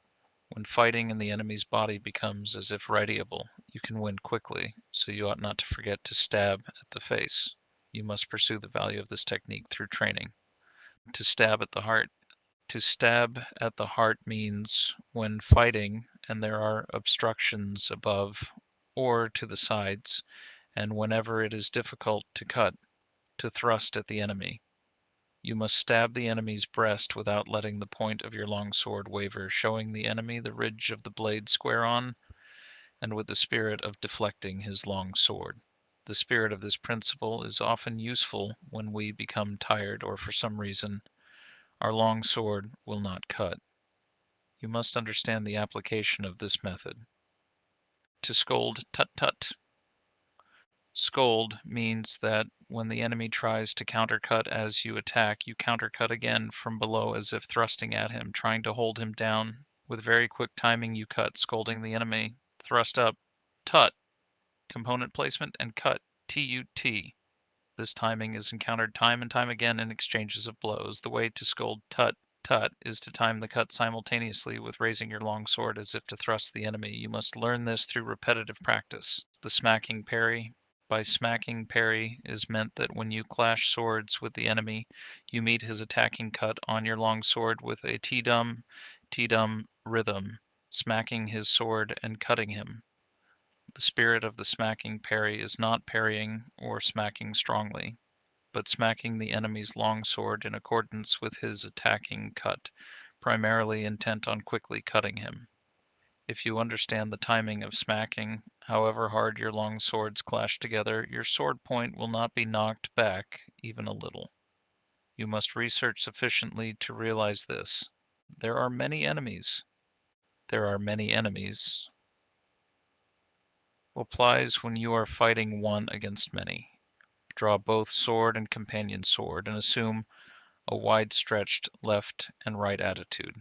When fighting and the enemy's body becomes as if rideable, you can win quickly, so you ought not to forget to stab at the face. You must pursue the value of this technique through training. To stab at the heart. To stab at the heart means when fighting and there are obstructions above or to the sides, and whenever it is difficult to cut, to thrust at the enemy. You must stab the enemy's breast without letting the point of your long sword waver, showing the enemy the ridge of the blade square on, and with the spirit of deflecting his long sword. The spirit of this principle is often useful when we become tired or for some reason our long sword will not cut. You must understand the application of this method. To scold, tut tut. Scold means that when the enemy tries to countercut as you attack, you countercut again from below as if thrusting at him, trying to hold him down. With very quick timing you cut, scolding the enemy. Thrust up, tut. Component placement and cut, T-U-T. This timing is encountered time and time again in exchanges of blows. The way to scold tut, tut is to time the cut simultaneously with raising your long sword as if to thrust the enemy. You must learn this through repetitive practice. The smacking parry. By smacking parry is meant that when you clash swords with the enemy, you meet his attacking cut on your long sword with a T-dum rhythm, smacking his sword and cutting him. The spirit of the smacking parry is not parrying or smacking strongly, but smacking the enemy's long sword in accordance with his attacking cut, primarily intent on quickly cutting him. If you understand the timing of smacking, however hard your long swords clash together, your sword point will not be knocked back even a little. You must research sufficiently to realize this. There are many enemies. There are many enemies applies when you are fighting one against many. Draw both sword and companion sword and assume a wide-stretched left and right attitude.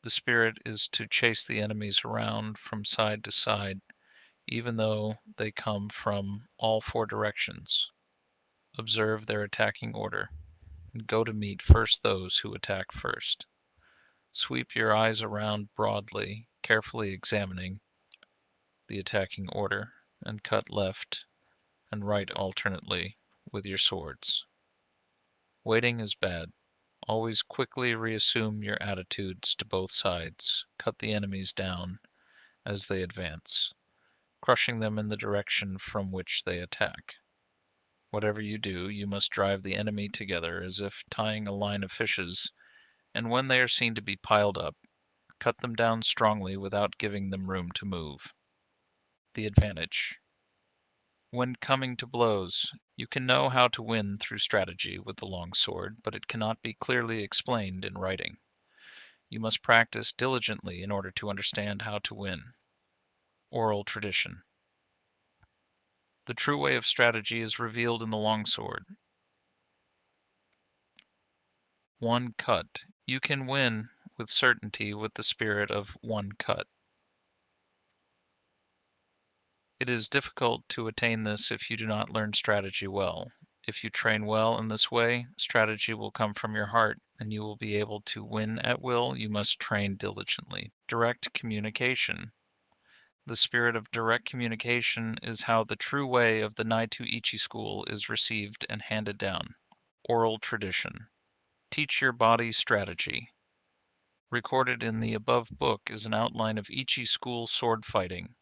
The spirit is to chase the enemies around from side to side, even though they come from all 4 directions. Observe their attacking order, and go to meet first those who attack first. Sweep your eyes around broadly, carefully examining the attacking order, and cut left and right alternately with your swords. Waiting is bad. Always quickly reassume your attitudes to both sides. Cut the enemies down as they advance, crushing them in the direction from which they attack. Whatever you do, you must drive the enemy together as if tying a line of fishes, and when they are seen to be piled up, cut them down strongly without giving them room to move. The advantage. When coming to blows, you can know how to win through strategy with the long sword, but it cannot be clearly explained in writing. You must practice diligently in order to understand how to win. Oral tradition. The true way of strategy is revealed in the long sword. One cut. You can win with certainty with the spirit of one cut. It is difficult to attain this if you do not learn strategy well. If you train well in this way, strategy will come from your heart, and you will be able to win at will. You must train diligently. Direct communication. The spirit of direct communication is how the true way of the Naito Ichi school is received and handed down. Oral tradition. Teach your body strategy. Recorded in the above book is an outline of Ichi school sword fighting.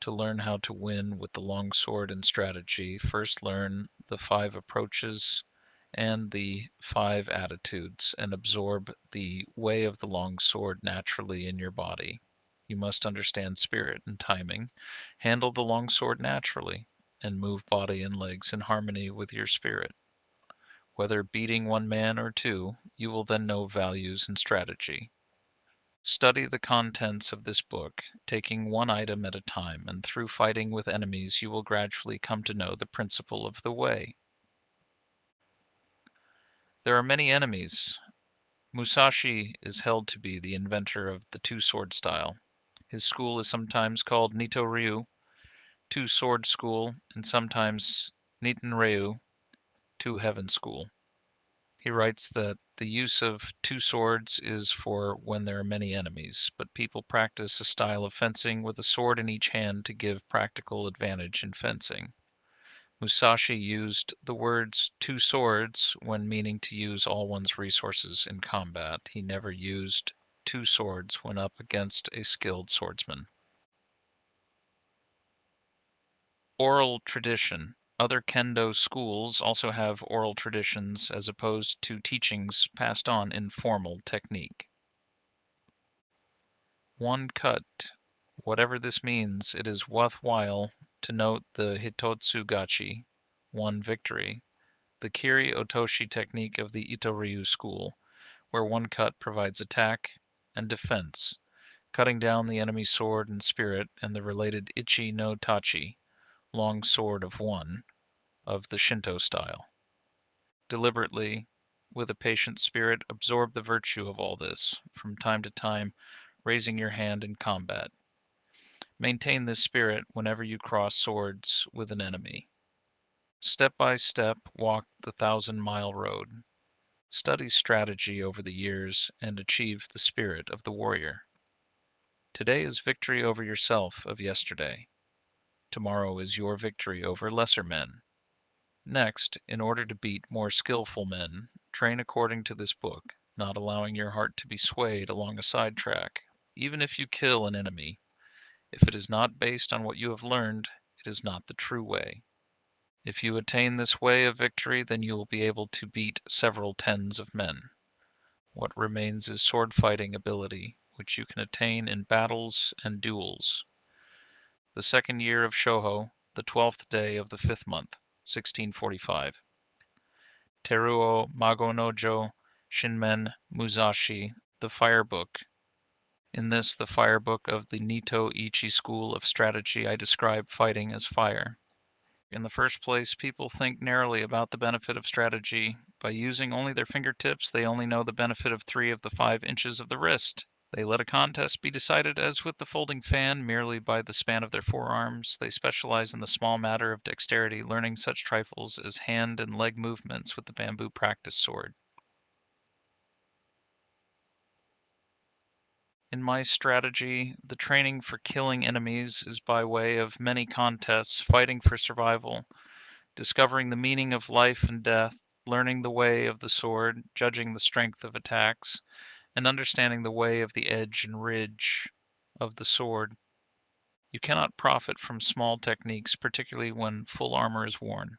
To learn how to win with the long sword and strategy, first learn the 5 approaches and the 5 attitudes, and absorb the way of the long sword naturally in your body. You must understand spirit and timing, handle the long sword naturally, and move body and legs in harmony with your spirit. Whether beating one man or two, you will then know values and strategy. Study the contents of this book, taking one item at a time, and through fighting with enemies you will gradually come to know the principle of the way. There are many enemies. Musashi is held to be the inventor of the two-sword style. His school is sometimes called Nito-ryu, two-sword school, and sometimes Niten-ryu, two-heaven school. He writes that the use of two swords is for when there are many enemies, but people practice a style of fencing with a sword in each hand to give practical advantage in fencing. Musashi used the words two swords when meaning to use all one's resources in combat. He never used two swords when up against a skilled swordsman. Oral tradition. Other kendo schools also have oral traditions as opposed to teachings passed on in formal technique. One cut. Whatever this means, it is worthwhile to note the hitotsu-gachi, one victory, the kiri-otoshi technique of the Ito-ryu school, where one cut provides attack and defense, cutting down the enemy's sword and spirit, and the related ichi no tachi, long sword of one, of the Shinto style. Deliberately, with a patient spirit, absorb the virtue of all this, from time to time raising your hand in combat. Maintain this spirit whenever you cross swords with an enemy. Step by step, walk the 1,000-mile road. Study strategy over the years and achieve the spirit of the warrior. Today is victory over yourself of yesterday. Tomorrow is your victory over lesser men. Next, in order to beat more skillful men, train according to this book, not allowing your heart to be swayed along a side track. Even if you kill an enemy, if it is not based on what you have learned, it is not the true way. If you attain this way of victory, then you will be able to beat several tens of men. What remains is sword fighting ability, which you can attain in battles and duels. The 2nd year of Shoho, the 12th day of the 5th month, 1645. Teruo Magonojo Shinmen Musashi, the Fire Book. In this, the Fire Book of the Nito Ichi school of strategy, I describe fighting as fire. In the first place, people think narrowly about the benefit of strategy. By using only their fingertips, they only know the benefit of 3 of the 5 inches of the wrist. They let a contest be decided as with the folding fan merely by the span of their forearms. They specialize in the small matter of dexterity, learning such trifles as hand and leg movements with the bamboo practice sword. In my strategy, the training for killing enemies is by way of many contests, fighting for survival, discovering the meaning of life and death, learning the way of the sword, judging the strength of attacks, and understanding the way of the edge and ridge of the sword. You cannot profit from small techniques, particularly when full armor is worn.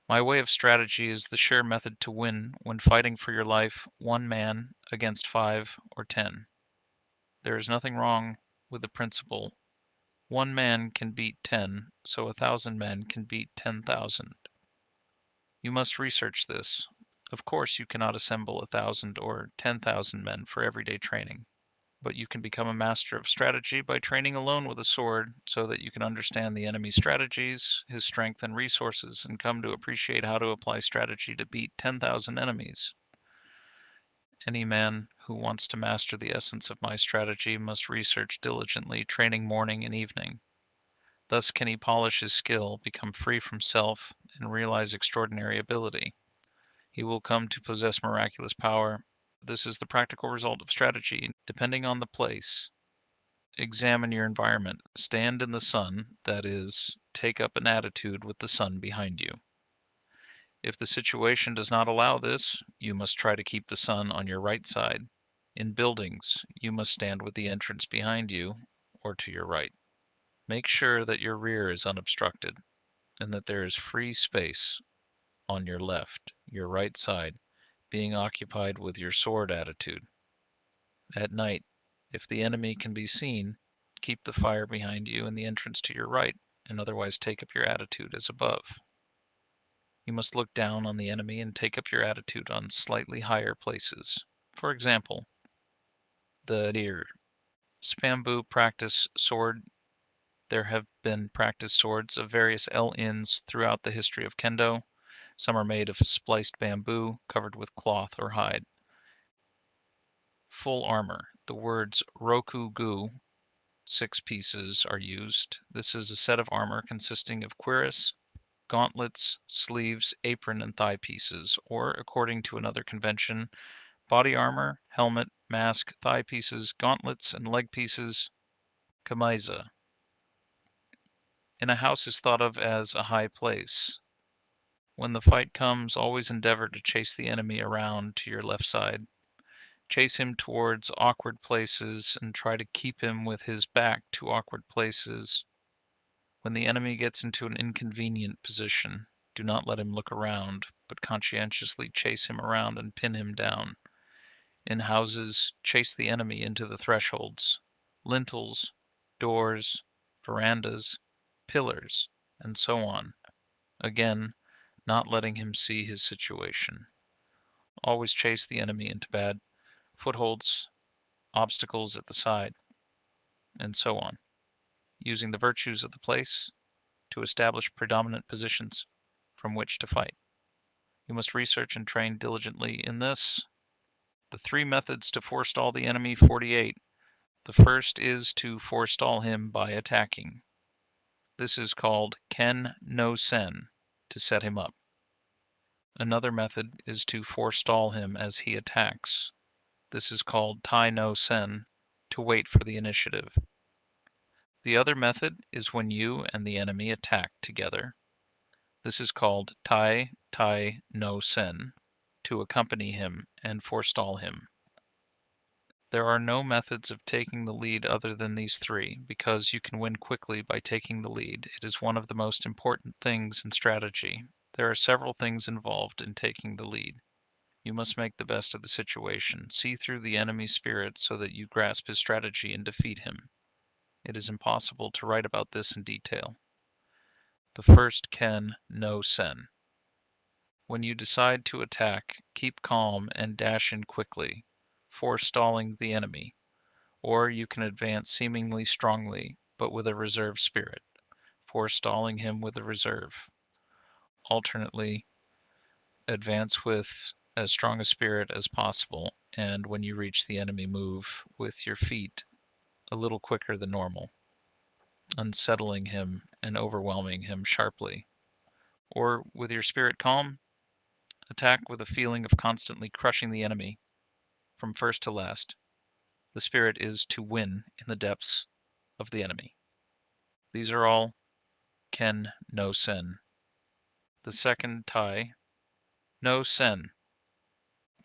My way of strategy is the sure method to win when fighting for your life, one man against 5 or 10. There is nothing wrong with the principle. One man can beat 10, so 1,000 men can beat 10,000. You must research this. Of course, you cannot assemble 1,000 or 10,000 men for everyday training, but you can become a master of strategy by training alone with a sword so that you can understand the enemy's strategies, his strength and resources, and come to appreciate how to apply strategy to beat 10,000 enemies. Any man who wants to master the essence of my strategy must research diligently, training morning and evening. Thus can he polish his skill, become free from self, and realize extraordinary ability. He will come to possess miraculous power. This is the practical result of strategy, depending on the place. Examine your environment. Stand in the sun, that is, take up an attitude with the sun behind you. If the situation does not allow this, you must try to keep the sun on your right side. In buildings, you must stand with the entrance behind you or to your right. Make sure that your rear is unobstructed and that there is free space on your left, your right side, being occupied with your sword attitude. At night, if the enemy can be seen, keep the fire behind you and the entrance to your right, and otherwise take up your attitude as above. You must look down on the enemy and take up your attitude on slightly higher places. For example, the deer. Bamboo practice sword. There have been practice swords of various L-ins throughout the history of kendo. Some are made of spliced bamboo, covered with cloth or hide. Full armor. The words Roku-gu, 6 pieces, are used. This is a set of armor consisting of cuirass, gauntlets, sleeves, apron, and thigh pieces, or, according to another convention, body armor, helmet, mask, thigh pieces, gauntlets, and leg pieces, kamaiza. In a house is thought of as a high place. When the fight comes, always endeavor to chase the enemy around to your left side. Chase him towards awkward places and try to keep him with his back to awkward places. When the enemy gets into an inconvenient position, do not let him look around, but conscientiously chase him around and pin him down. In houses, chase the enemy into the thresholds, lintels, doors, verandas, pillars, and so on. Again, not letting him see his situation. Always chase the enemy into bad footholds, obstacles at the side, and so on, using the virtues of the place to establish predominant positions from which to fight. You must research and train diligently in this. The 3 methods to forestall the enemy, 48. The first is to forestall him by attacking. This is called Ken no Sen, to set him up. Another method is to forestall him as he attacks. This is called Tai no Sen, to wait for the initiative. The other method is when you and the enemy attack together. This is called Tai Tai no Sen, to accompany him and forestall him. There are no methods of taking the lead other than these 3, because you can win quickly by taking the lead. It is one of the most important things in strategy. There are several things involved in taking the lead. You must make the best of the situation, see through the enemy's spirit so that you grasp his strategy and defeat him. It is impossible to write about this in detail. The first Ken no Sen. When you decide to attack, keep calm and dash in quickly, forestalling the enemy. Or you can advance seemingly strongly, but with a reserve spirit, forestalling him with a reserve. Alternately, advance with as strong a spirit as possible, and when you reach the enemy, move with your feet a little quicker than normal, unsettling him and overwhelming him sharply. Or, with your spirit calm, attack with a feeling of constantly crushing the enemy from first to last. The spirit is to win in the depths of the enemy. These are all Ken no Sen. The second Tai no Sen.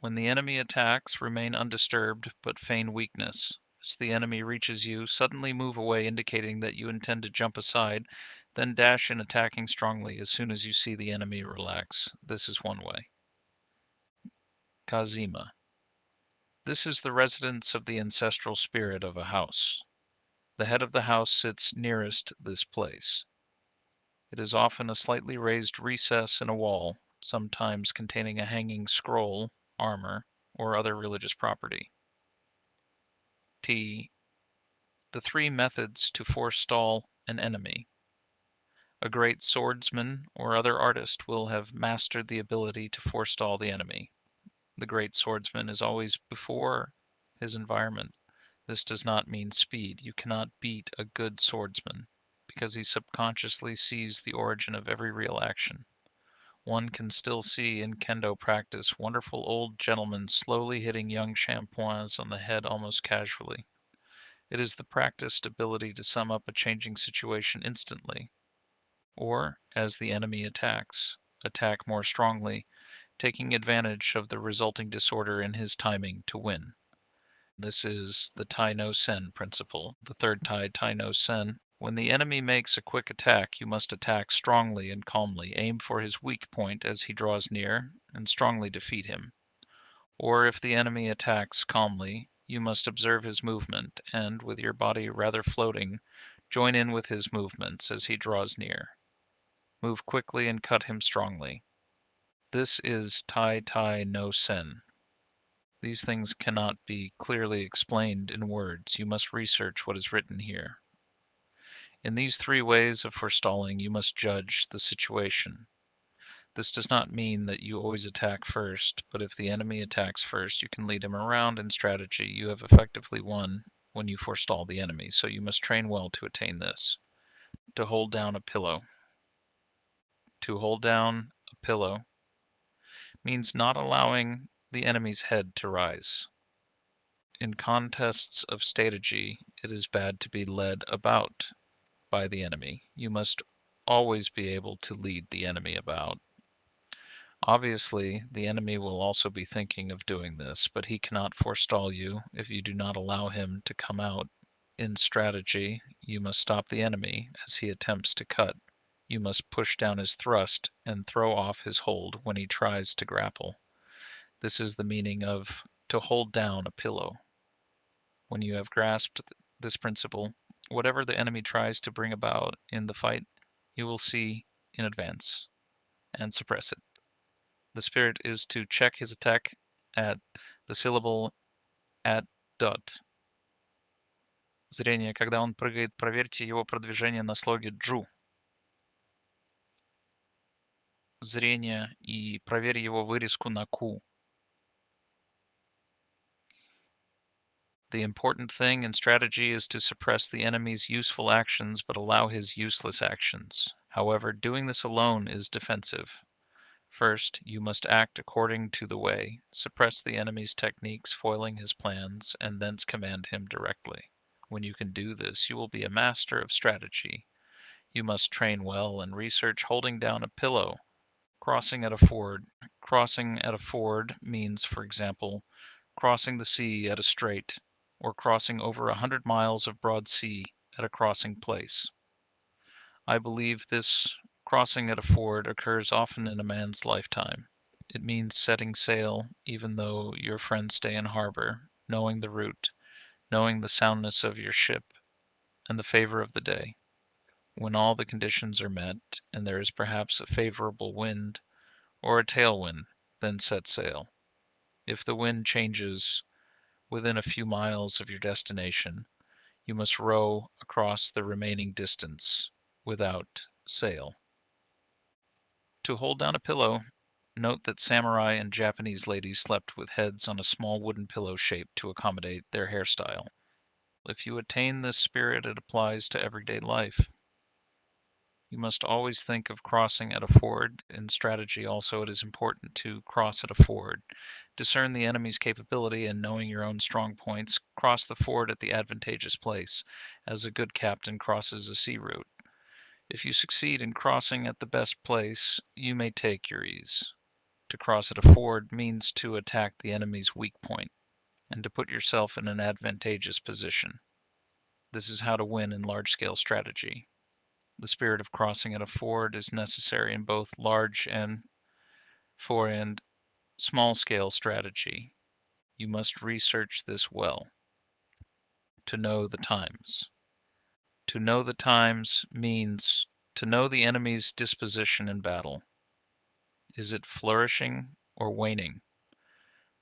When the enemy attacks, remain undisturbed, but feign weakness. As the enemy reaches you, suddenly move away, indicating that you intend to jump aside, then dash in, attacking strongly as soon as you see the enemy relax. This is one way. Kazima. This is the residence of the ancestral spirit of a house. The head of the house sits nearest this place. It is often a slightly raised recess in a wall, sometimes containing a hanging scroll, armor, or other religious property. T. The 3 methods to forestall an enemy. A great swordsman or other artist will have mastered the ability to forestall the enemy. The great swordsman is always before his environment. This does not mean speed. You cannot beat a good swordsman. because he subconsciously sees the origin of every real action. One can still see in kendo practice wonderful old gentlemen slowly hitting young shampoos on the head almost casually. It is the practiced ability to sum up a changing situation instantly, or, as the enemy attacks, attack more strongly, taking advantage of the resulting disorder in his timing to win. This is the Tai no Sen principle, the third Tai no Sen. When the enemy makes a quick attack, you must attack strongly and calmly, aim for his weak point as he draws near, and strongly defeat him. Or if the enemy attacks calmly, you must observe his movement, and, with your body rather floating, join in with his movements as he draws near. Move quickly and cut him strongly. This is Tai no Sen. These things cannot be clearly explained in words. You must research what is written here. In these three ways of forestalling, you must judge the situation. This does not mean that you always attack first, but if the enemy attacks first, you can lead him around in strategy. You have effectively won when you forestall the enemy, so you must train well to attain this. To hold down a pillow. To hold down a pillow means not allowing the enemy's head to rise. In contests of strategy, it is bad to be led about by the enemy. You must always be able to lead the enemy about. Obviously, the enemy will also be thinking of doing this, but he cannot forestall you if you do not allow him to come out. In strategy, you must stop the enemy as he attempts to cut. You must push down his thrust and throw off his hold when he tries to grapple. This is the meaning of to hold down a pillow. When you have grasped this principle, whatever the enemy tries to bring about in the fight, you will see in advance and suppress it. The spirit is to check his attack at the syllable at dot. Зрение. Когда он прыгает, проверьте его продвижение на слоге джу. Зрение и проверь его вырезку на ку. The important thing in strategy is to suppress the enemy's useful actions but allow his useless actions. However, doing this alone is defensive. First, you must act according to the way, suppress the enemy's techniques, foiling his plans, and thence command him directly. When you can do this, you will be a master of strategy. You must train well and research holding down a pillow. Crossing at a ford. Crossing at a ford means, for example, crossing the sea at a strait, or crossing over 100 miles of broad sea at a crossing place. I believe this crossing at a ford occurs often in a man's lifetime. It means setting sail even though your friends stay in harbor, knowing the route, knowing the soundness of your ship, and the favor of the day. When all the conditions are met, and there is perhaps a favorable wind or a tailwind, then set sail. If the wind changes within a few miles of your destination, you must row across the remaining distance without sail. To hold down a pillow, note that samurai and Japanese ladies slept with heads on a small wooden pillow shape to accommodate their hairstyle. If you attain this spirit, it applies to everyday life. You must always think of crossing at a ford. In strategy also, it is important to cross at a ford. Discern the enemy's capability and knowing your own strong points, cross the ford at the advantageous place, as a good captain crosses a sea route. If you succeed in crossing at the best place, you may take your ease. To cross at a ford means to attack the enemy's weak point, and to put yourself in an advantageous position. This is how to win in large-scale strategy. The spirit of crossing at a ford is necessary in both large and small-scale strategy. You must research this well. To know the times. To know the times means to know the enemy's disposition in battle. Is it flourishing or waning?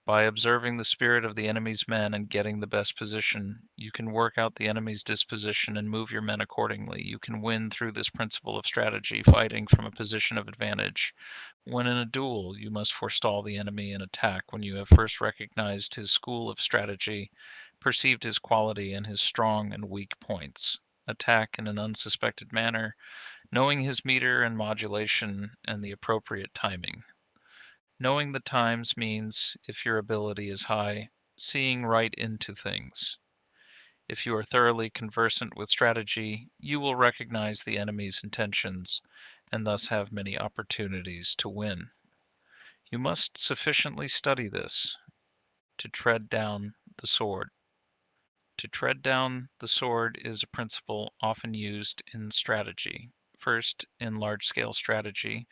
By observing the spirit of the enemy's men and getting the best position, you can work out the enemy's disposition and move your men accordingly. You can win through this principle of strategy, fighting from a position of advantage. When in a duel, you must forestall the enemy and attack when you have first recognized his school of strategy, perceived his quality and his strong and weak points. attack in an unsuspected manner, knowing his meter and modulation and the appropriate timing. Knowing the times means, if your ability is high, seeing right into things. If you are thoroughly conversant with strategy, you will recognize the enemy's intentions and thus have many opportunities to win. You must sufficiently study this to tread down the sword. To tread down the sword is a principle often used in strategy. First, in large-scale strategy,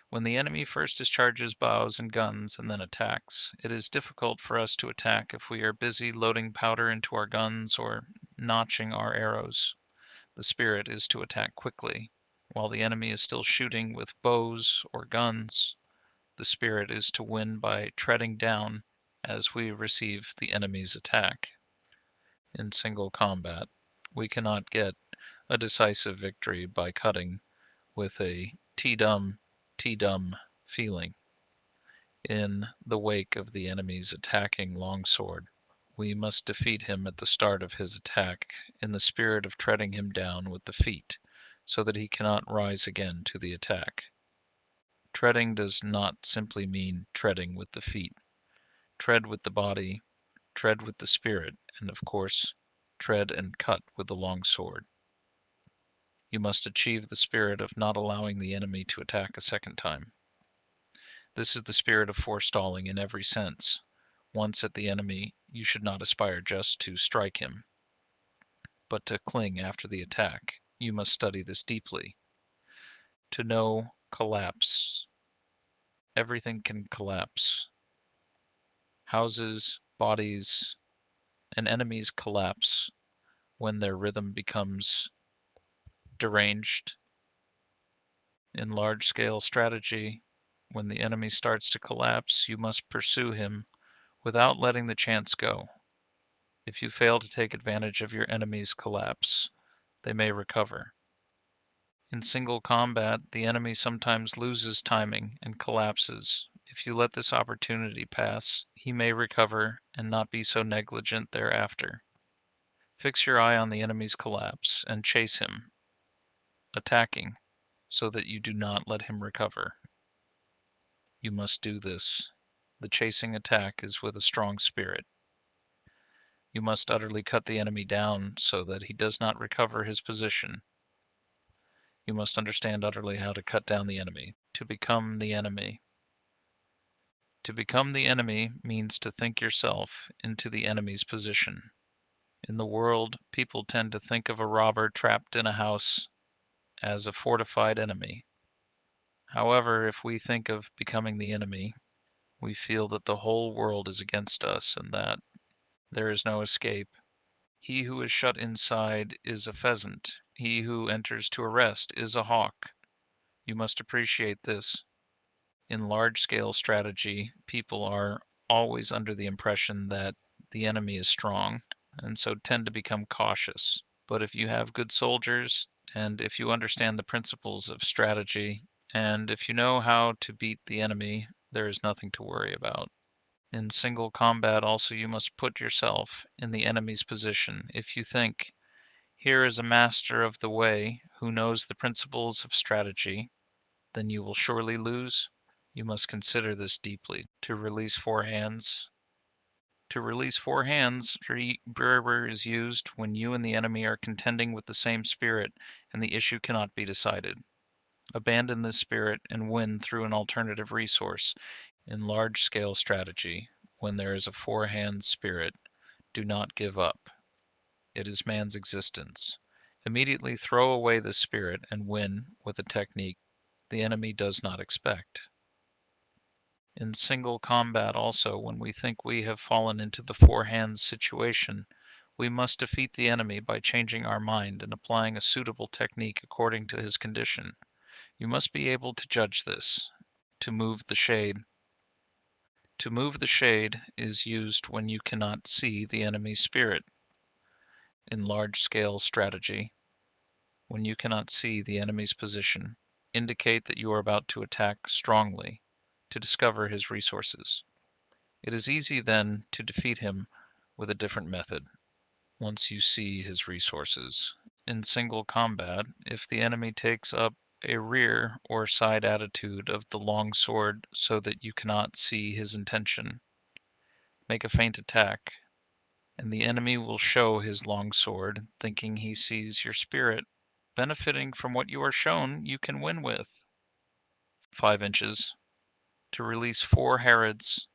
when the enemy first discharges bows and guns and then attacks, it is difficult for us to attack if we are busy loading powder into our guns or notching our arrows. The spirit is to attack quickly. While the enemy is still shooting with bows or guns, the spirit is to win by treading down as we receive the enemy's attack. In single combat, we cannot get a decisive victory by cutting with a T-dum feeling in the wake of the enemy's attacking longsword. We must defeat him at the start of his attack in the spirit of treading him down with the feet, so that he cannot rise again to the attack. Treading does not simply mean treading with the feet. Tread with the body, tread with the spirit, and of course, tread and cut with the long sword. You must achieve the spirit of not allowing the enemy to attack a second time. This is the spirit of forestalling in every sense. Once at the enemy, you should not aspire just to strike him, but to cling after the attack. You must study this deeply. To know collapse. Everything can collapse. Houses, bodies, and enemies collapse when their rhythm becomes deranged. In large-scale strategy, when the enemy starts to collapse, you must pursue him without letting the chance go. If you fail to take advantage of your enemy's collapse, they may recover. In single combat, the enemy sometimes loses timing and collapses. If you let this opportunity pass, he may recover and not be so negligent thereafter. Fix your eye on the enemy's collapse and chase him, attacking, so that you do not let him recover. You must do this. The chasing attack is with a strong spirit. You must utterly cut the enemy down so that he does not recover his position. You must understand utterly how to cut down the enemy, to become the enemy. To become the enemy means to think yourself into the enemy's position. In the world, people tend to think of a robber trapped in a house as a fortified enemy. However, if we think of becoming the enemy, we feel that the whole world is against us and that there is no escape. He who is shut inside is a pheasant. He who enters to arrest is a hawk. You must appreciate this. In large-scale strategy, people are always under the impression that the enemy is strong, and so tend to become cautious. But if you have good soldiers, and if you understand the principles of strategy, and if you know how to beat the enemy, there is nothing to worry about. In single combat also you must put yourself in the enemy's position. If you think, here is a master of the way who knows the principles of strategy, then you will surely lose. You must consider this deeply. To release four hands, Berber is used when you and the enemy are contending with the same spirit and the issue cannot be decided. Abandon this spirit and win through an alternative resource. In large-scale strategy, when there is a four-hand spirit, do not give up. It is man's existence. Immediately throw away this spirit and win with a technique the enemy does not expect. In single combat also, when we think we have fallen into the four hands situation, we must defeat the enemy by changing our mind and applying a suitable technique according to his condition. You must be able to judge this. To move the shade. To move the shade is used when you cannot see the enemy's spirit. In large-scale strategy, when you cannot see the enemy's position, indicate that you are about to attack strongly to discover his resources. It is easy then to defeat him with a different method, once you see his resources. In single combat, if the enemy takes up a rear or side attitude of the long sword so that you cannot see his intention, make a feint attack, and the enemy will show his long sword, thinking he sees your spirit. Benefiting from what you are shown, you can win with 5 inches. To release 4 Herods,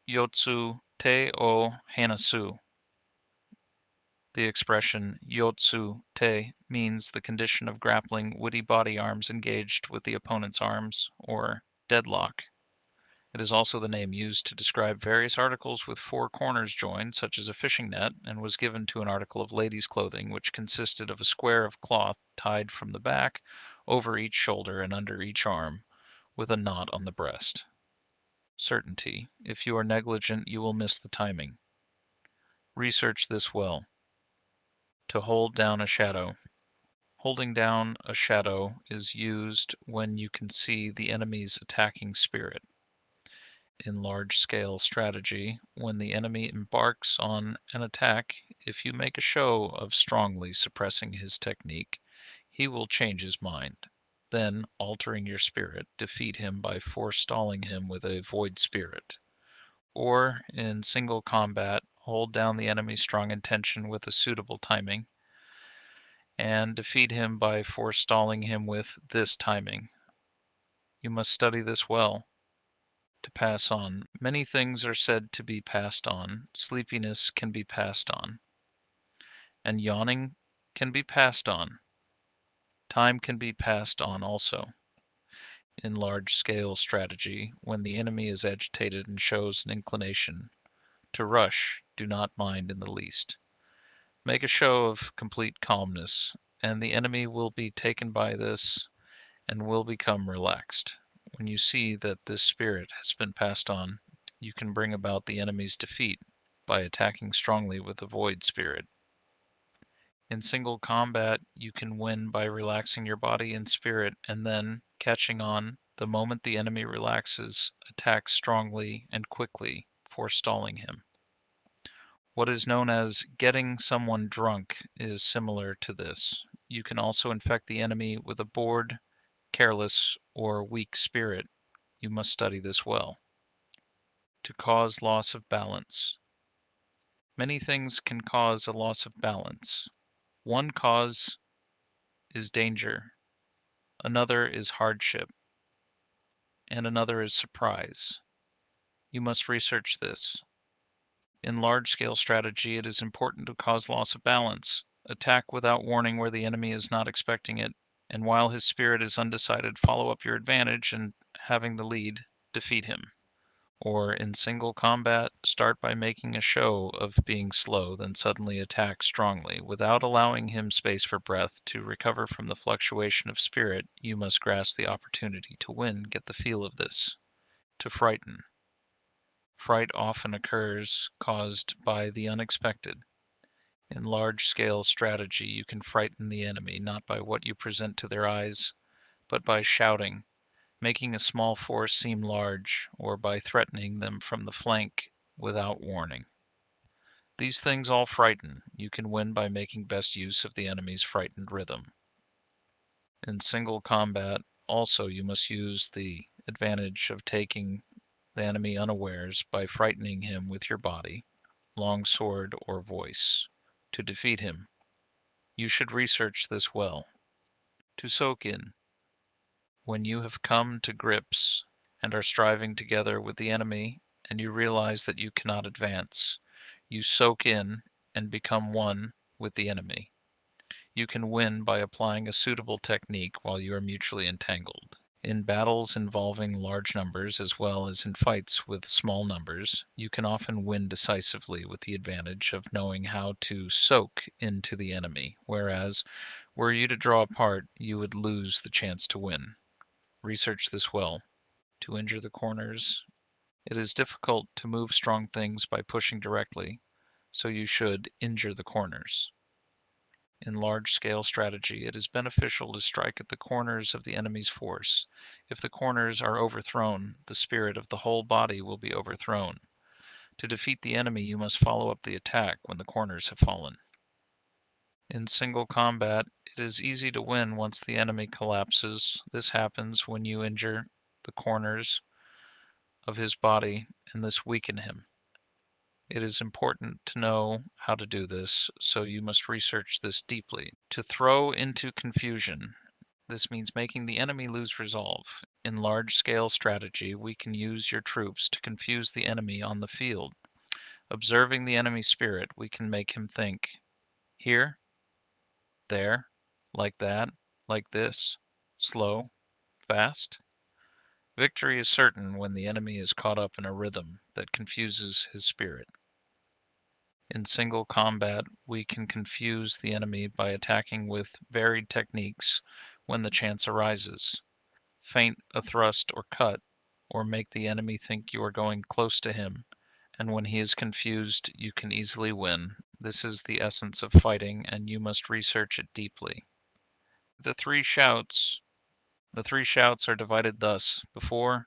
Yotsu te o Hanasu. The expression Yotsu te means the condition of grappling witty body arms engaged with the opponent's arms, or deadlock. It is also the name used to describe various articles with 4 corners joined, such as a fishing net, and was given to an article of ladies' clothing which consisted of a square of cloth tied from the back over each shoulder and under each arm, with a knot on the breast. Certainty. If you are negligent, you will miss the timing. Research this well. To hold down a shadow. Holding down a shadow is used when you can see the enemy's attacking spirit. In large-scale strategy, when the enemy embarks on an attack, if you make a show of strongly suppressing his technique, he will change his mind. Then, altering your spirit, defeat him by forestalling him with a void spirit. Or, in single combat, hold down the enemy's strong intention with a suitable timing, and defeat him by forestalling him with this timing. You must study this well. To pass on. Many things are said to be passed on. Sleepiness can be passed on. And yawning can be passed on. Time can be passed on also. In large-scale strategy, when the enemy is agitated and shows an inclination to rush, do not mind in the least. Make a show of complete calmness, and the enemy will be taken by this and will become relaxed. When you see that this spirit has been passed on, you can bring about the enemy's defeat by attacking strongly with the void spirit. In single combat, you can win by relaxing your body and spirit, and then, catching on, the moment the enemy relaxes, attack strongly and quickly, forestalling him. What is known as getting someone drunk is similar to this. You can also infect the enemy with a bored, careless, or weak spirit. You must study this well. To cause loss of balance. Many things can cause a loss of balance. One cause is danger, another is hardship, and another is surprise. You must research this. In large-scale strategy, it is important to cause loss of balance. Attack without warning where the enemy is not expecting it, and while his spirit is undecided, follow up your advantage and, having the lead, defeat him. Or, in single combat, start by making a show of being slow, then suddenly attack strongly. Without allowing him space for breath to recover from the fluctuation of spirit, you must grasp the opportunity to win. Get the feel of this. To frighten. Fright often occurs caused by the unexpected. In large-scale strategy, you can frighten the enemy not by what you present to their eyes, but by shouting, making a small force seem large, or by threatening them from the flank without warning. These things all frighten. You can win by making best use of the enemy's frightened rhythm. In single combat, also you must use the advantage of taking the enemy unawares by frightening him with your body, long sword, or voice, to defeat him. You should research this well. To soak in. When you have come to grips and are striving together with the enemy and you realize that you cannot advance, you soak in and become one with the enemy. You can win by applying a suitable technique while you are mutually entangled. In battles involving large numbers as well as in fights with small numbers, you can often win decisively with the advantage of knowing how to soak into the enemy, whereas were you to draw apart, you would lose the chance to win. Research this well. To injure the corners. It is difficult to move strong things by pushing directly, so you should injure the corners. In large-scale strategy, it is beneficial to strike at the corners of the enemy's force. If the corners are overthrown, the spirit of the whole body will be overthrown. To defeat the enemy, you must follow up the attack when the corners have fallen. In single combat, it is easy to win once the enemy collapses. This happens when you injure the corners of his body and this weaken him. It is important to know how to do this, so you must research this deeply. To throw into confusion. This means making the enemy lose resolve. In large-scale strategy, we can use your troops to confuse the enemy on the field. Observing the enemy spirit, we can make him think, here, there, like that, like this, slow, fast. Victory is certain when the enemy is caught up in a rhythm that confuses his spirit. In single combat, we can confuse the enemy by attacking with varied techniques when the chance arises. Feint a thrust or cut, or make the enemy think you are going close to him, and when he is confused, you can easily win. This is the essence of fighting, and you must research it deeply. The three shouts are divided thus: before,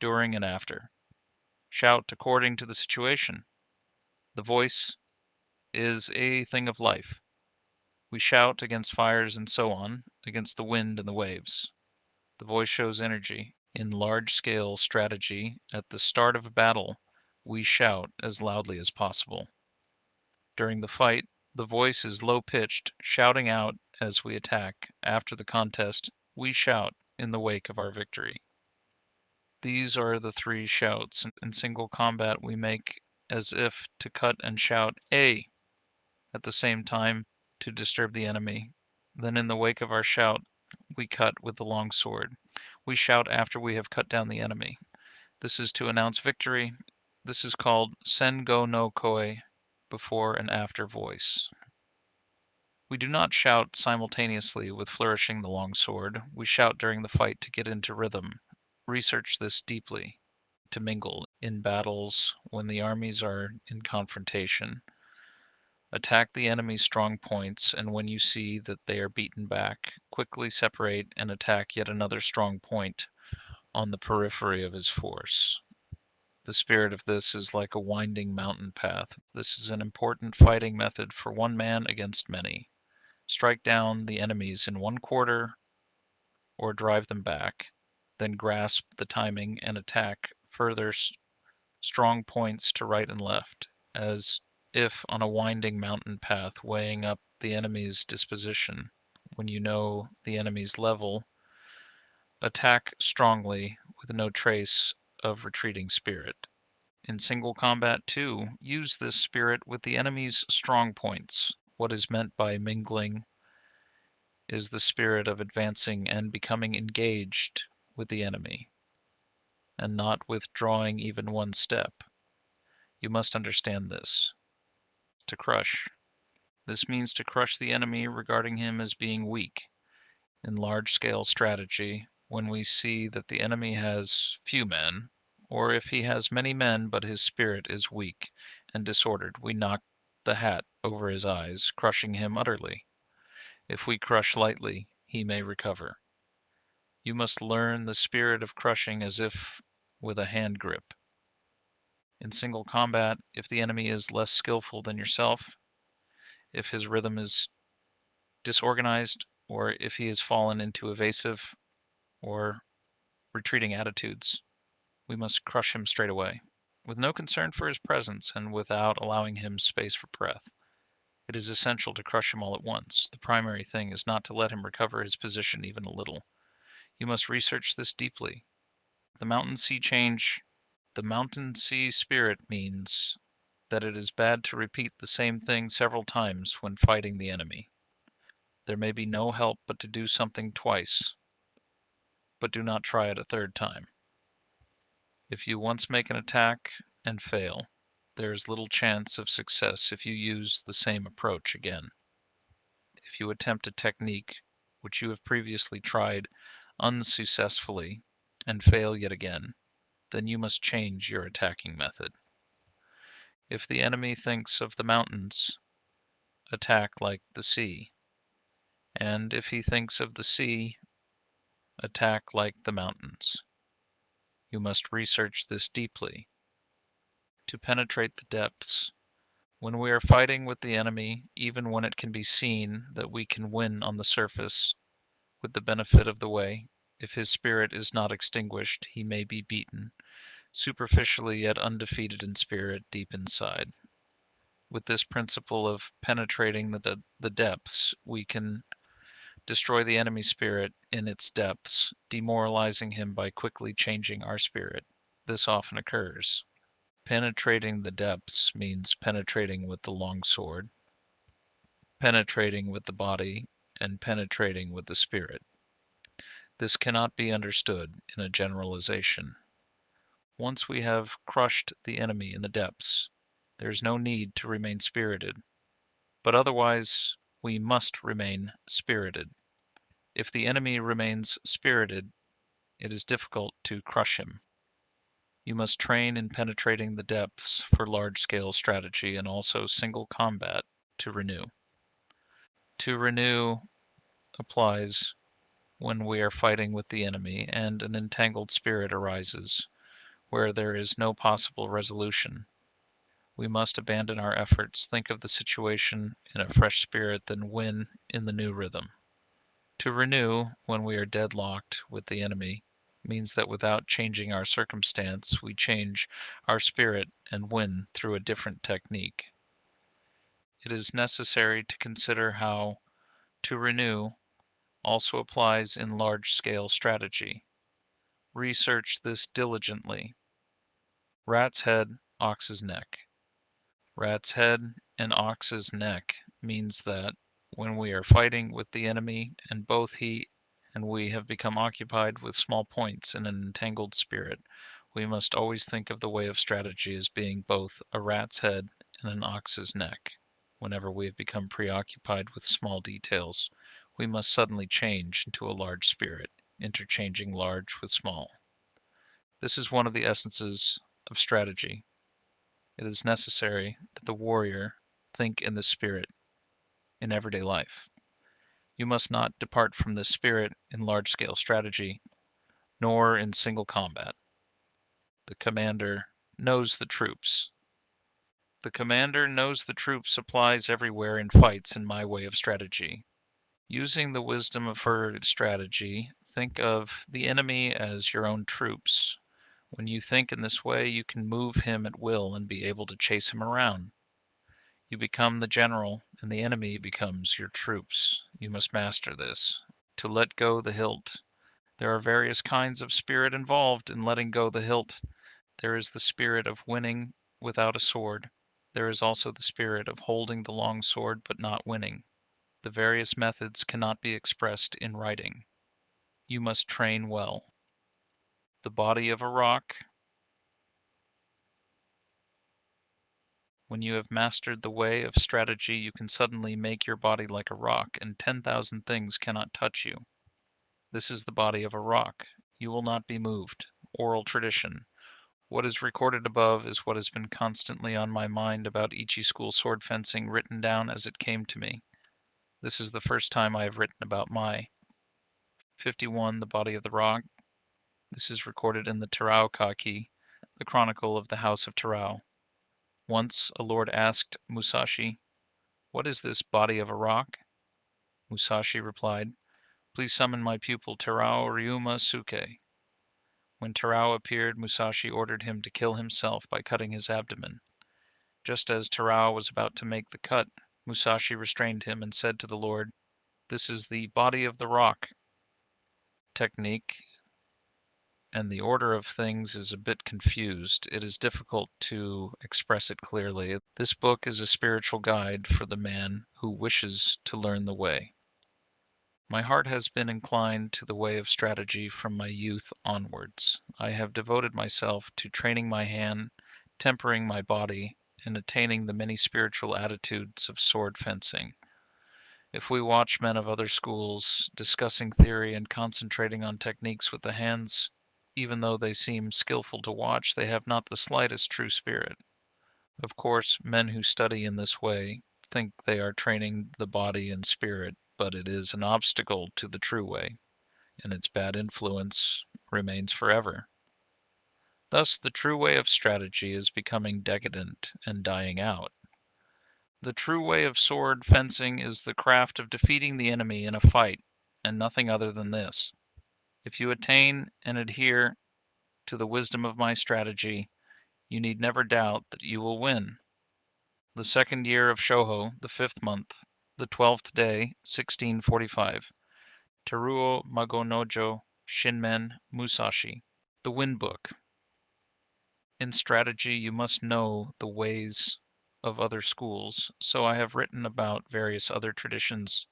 during, and after. Shout according to the situation. The voice is a thing of life. We shout against fires and so on, against the wind and the waves. The voice shows energy. In large-scale strategy, at the start of a battle, we shout as loudly as possible. During the fight, the voice is low-pitched, shouting out as we attack. After the contest, we shout in the wake of our victory. These are the three shouts. In single combat, we make as if to cut and shout "A" at the same time to disturb the enemy. Then in the wake of our shout, we cut with the long sword. We shout after we have cut down the enemy. This is to announce victory. This is called sen go no koi, before and after voice. We do not shout simultaneously with flourishing the long sword. We shout during the fight to get into rhythm. Research this deeply. To mingle in battles when the armies are in confrontation. Attack the enemy's strong points, and when you see that they are beaten back, quickly separate and attack yet another strong point on the periphery of his force. The spirit of this is like a winding mountain path. This is an important fighting method for one man against many. Strike down the enemies in one quarter or drive them back, then grasp the timing and attack further strong points to right and left, as if on a winding mountain path, weighing up the enemy's disposition. When you know the enemy's level, attack strongly with no trace of retreating spirit. In single combat too, use this spirit with the enemy's strong points. What is meant by mingling is the spirit of advancing and becoming engaged with the enemy, and not withdrawing even one step. You must understand this. To crush. This means to crush the enemy, regarding him as being weak. In large-scale strategy, when we see that the enemy has few men, or if he has many men but his spirit is weak and disordered, we knock the hat over his eyes, crushing him utterly. If we crush lightly, he may recover. You must learn the spirit of crushing as if with a hand grip. In single combat, if the enemy is less skillful than yourself, if his rhythm is disorganized, or if he has fallen into evasive or retreating attitudes, we must crush him straight away, with no concern for his presence and without allowing him space for breath. It is essential to crush him all at once. The primary thing is not to let him recover his position even a little. You must research this deeply. The mountain sea spirit means that it is bad to repeat the same thing several times when fighting the enemy. There may be no help but to do something twice, but do not try it a third time. If you once make an attack and fail, there is little chance of success if you use the same approach again. If you attempt a technique which you have previously tried unsuccessfully and fail yet again, then you must change your attacking method. If the enemy thinks of the mountains, attack like the sea, and if he thinks of the sea, attack like the mountains. You must research this deeply. To penetrate the depths, When we are fighting with the enemy, even when it can be seen that we can win on the surface, with the benefit of the way, if his spirit is not extinguished, he may be beaten, superficially yet undefeated in spirit deep inside. With this principle of penetrating the depths, we can destroy the enemy spirit in its depths, demoralizing him by quickly changing our spirit. This often occurs. Penetrating the depths means penetrating with the long sword, penetrating with the body, and penetrating with the spirit. This cannot be understood in a generalization. Once we have crushed the enemy in the depths, there is no need to remain spirited, but otherwise we must remain spirited. If the enemy remains spirited, it is difficult to crush him. You must train in penetrating the depths for large-scale strategy and also single combat to renew. To renew applies when we are fighting with the enemy and an entangled spirit arises, where there is no possible resolution. We must abandon our efforts, think of the situation in a fresh spirit, then win in the new rhythm. To renew, when we are deadlocked with the enemy, means that without changing our circumstance, we change our spirit and win through a different technique. It is necessary to consider how to renew also applies in large-scale strategy. Research this diligently. Rat's head, ox's neck. Rat's head and ox's neck means that when we are fighting with the enemy and both he and we have become occupied with small points in an entangled spirit, we must always think of the way of strategy as being both a rat's head and an ox's neck. Whenever we have become preoccupied with small details, we must suddenly change into a large spirit, interchanging large with small. This is one of the essences of strategy. It is necessary that the warrior think in this spirit in everyday life. You must not depart from this spirit in large-scale strategy, nor in single combat. The commander knows the troops. The commander knows the troops applies everywhere in fights in my way of strategy. Using the wisdom of her strategy, think of the enemy as your own troops. When you think in this way, you can move him at will and be able to chase him around. You become the general, and the enemy becomes your troops. You must master this. To let go the hilt. There are various kinds of spirit involved in letting go the hilt. There is the spirit of winning without a sword. There is also the spirit of holding the long sword but not winning. The various methods cannot be expressed in writing. You must train well. The body of a rock. When you have mastered the way of strategy, you can suddenly make your body like a rock, and 10,000 things cannot touch you. This is the body of a rock. You will not be moved. Oral tradition. What is recorded above is what has been constantly on my mind about Ichi school sword fencing, written down as it came to me. This is the first time I have written about my 51, the body of the rock. This is recorded in the Terao Kaki, the chronicle of the House of Terao. Once a lord asked Musashi, "What is this body of a rock?" Musashi replied, "Please summon my pupil Terao Ryuma Suke." When Terao appeared, Musashi ordered him to kill himself by cutting his abdomen. Just as Terao was about to make the cut, Musashi restrained him and said to the lord, "This is the body of the rock." Technique and the order of things is a bit confused. It is difficult to express it clearly. This book is a spiritual guide for the man who wishes to learn the way. My heart has been inclined to the way of strategy from my youth onwards. I have devoted myself to training my hand, tempering my body, and attaining the many spiritual attitudes of sword fencing. If we watch men of other schools discussing theory and concentrating on techniques with the hands, even though they seem skillful to watch, they have not the slightest true spirit. Of course, men who study in this way think they are training the body and spirit, but it is an obstacle to the true way, and its bad influence remains forever. Thus, the true way of strategy is becoming decadent and dying out. The true way of sword fencing is the craft of defeating the enemy in a fight, and nothing other than this. If you attain and adhere to the wisdom of my strategy, you need never doubt that you will win. The 2nd year of Shōhō, the 5th month, the 12th day, 1645. Teruo Magonojo Shinmen Musashi. The Wind Book. In strategy, you must know the ways of other schools, so I have written about various other traditions